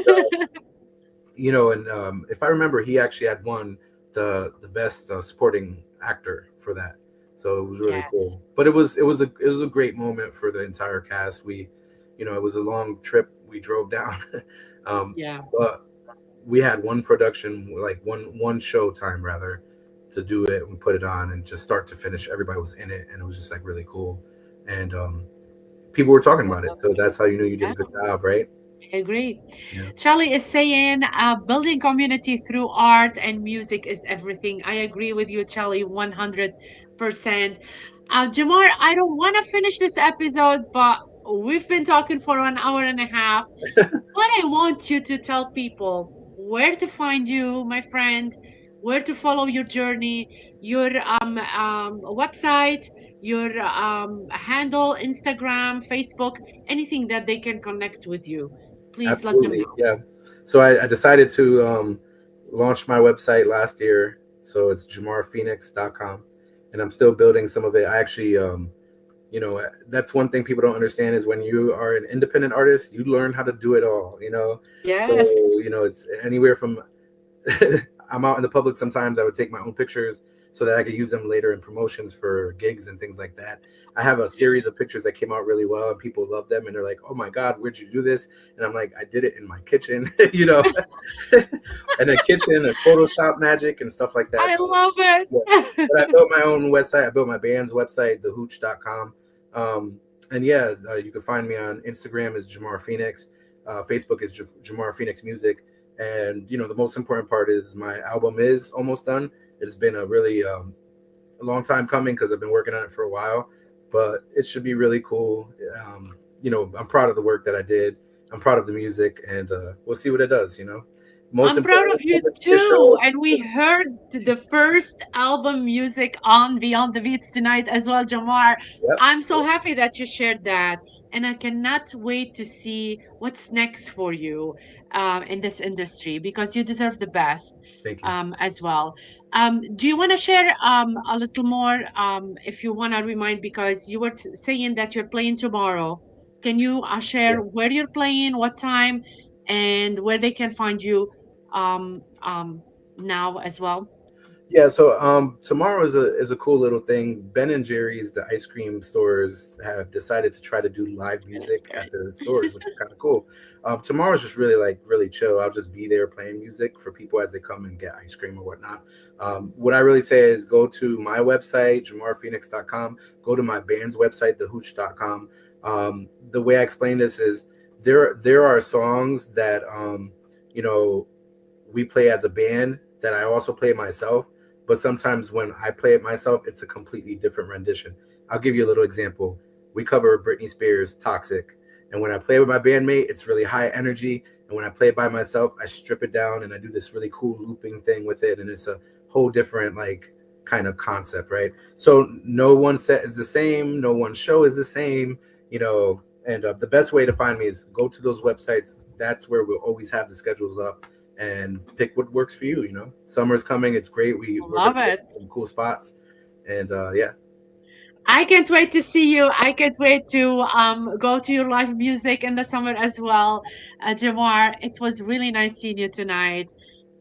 and if I remember, he actually had won the best supporting actor for that. So it was really
Yes.
cool. But it was a great moment for the entire cast. It was a long trip we drove down.
Yeah.
But we had one production, like one show time rather, to do it and put it on, and just start to finish, everybody was in it, and it was just like really cool. And people were talking about it, so that's how you knew you did
Yeah,
a good job, right?
I agree.
Yeah,
Charlie is saying building community through art and music is everything. I agree with you, Charlie, 100%. Jamar, I don't want to finish this episode, but we've been talking for 1 hour and a half. But I want you to tell people where to find you, my friend, where to follow your journey, your website, your handle, Instagram, Facebook, anything that they can connect with you. Please let them
absolutely.
know.
Yeah. So I decided to launch my website last year. So it's jamarphoenix.com, and I'm still building some of it. I actually that's one thing people don't understand is when you are an independent artist, you learn how to do it all. So
Yes.
it's anywhere from I'm out in the public sometimes. I would take my own pictures so that I could use them later in promotions for gigs and things like that. I have a series of pictures that came out really well, and people love them, and they're like, "Oh my God, where'd you do this?" And I'm like, "I did it in my kitchen," and a kitchen and Photoshop magic and stuff like that.
I love
Yeah.
it.
But I built my own website. I built my band's website, thehooch.com. And yeah, you can find me on Instagram as Jemar Phoenix. Facebook is Jemar Phoenix Music. And the most important part is my album is almost done. It's been a really a long time coming because I've been working on it for a while, but it should be really cool. I'm proud of the work that I did. I'm proud of the music, and we'll see what it does. Most
I'm proud of
important,
you
it's
too.
official.
And we heard the first album music on Beyond the BeatZ tonight as well, Jamar.
Yep.
I'm so happy that you shared that. And I cannot wait to see what's next for you in this industry because you deserve the best
Thank you.
as well. Do you want to share a little more if you want to remind, because you were saying that you're playing tomorrow. Can you share
Yeah.
where you're playing, what time, and where they can find you um um now as well?
Yeah, so tomorrow is a cool little thing. Ben and Jerry's, the ice cream stores, have decided to try to do live
Goodness
music at their
gracious.
stores, which is kind of cool. Tomorrow's just really really chill. I'll just be there playing music for people as they come and get ice cream or whatnot. What I really say is go to my website, jamarphoenix.com. Go to my band's website, thehooch.com. The way I explain this is there are songs that you know we play as a band that I also play myself. But sometimes when I play it myself, it's a completely different rendition. I'll give you a little example. We cover Britney Spears' Toxic. And when I play with my bandmate, it's really high energy. And when I play it by myself, I strip it down and I do this really cool looping thing with it. And it's a whole different, like, kind of concept, right? So no one set is the same. No one show is the same, And the best way to find me is go to those websites. That's where we'll always have the schedules up and pick what works for you. Summer's coming. It's great. We're gonna
Love
be
it.
at some cool spots, and yeah,
I can't wait to see you. I can't wait to go to your live music in the summer as well. Jamar, it was really nice seeing you tonight.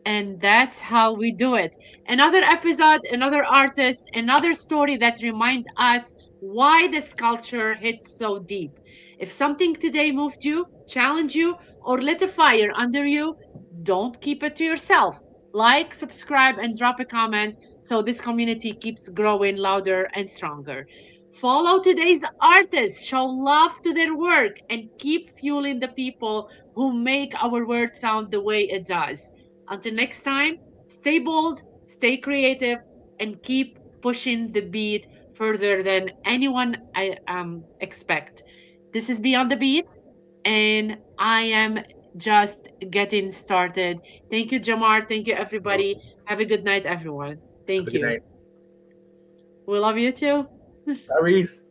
And that's how we do it. Another episode, another artist, another story that remind us why this culture hits so deep. If something today moved you, challenged you, or lit a fire under you, don't keep it to yourself. Like, subscribe, and drop a comment so this community keeps growing louder and stronger. Follow today's artists, show love to their work, and keep fueling the people who make our world sound the way it does. Until next time, stay bold, stay creative, and keep pushing the beat further than anyone I expect. This is Beyond the BeatZ, and I am just getting started. Thank you, Jamar. Thank you, everybody.
welcome.
Have a good night, everyone.
Have a
Thank
good
you.
night,
We love you too.
Tyrese.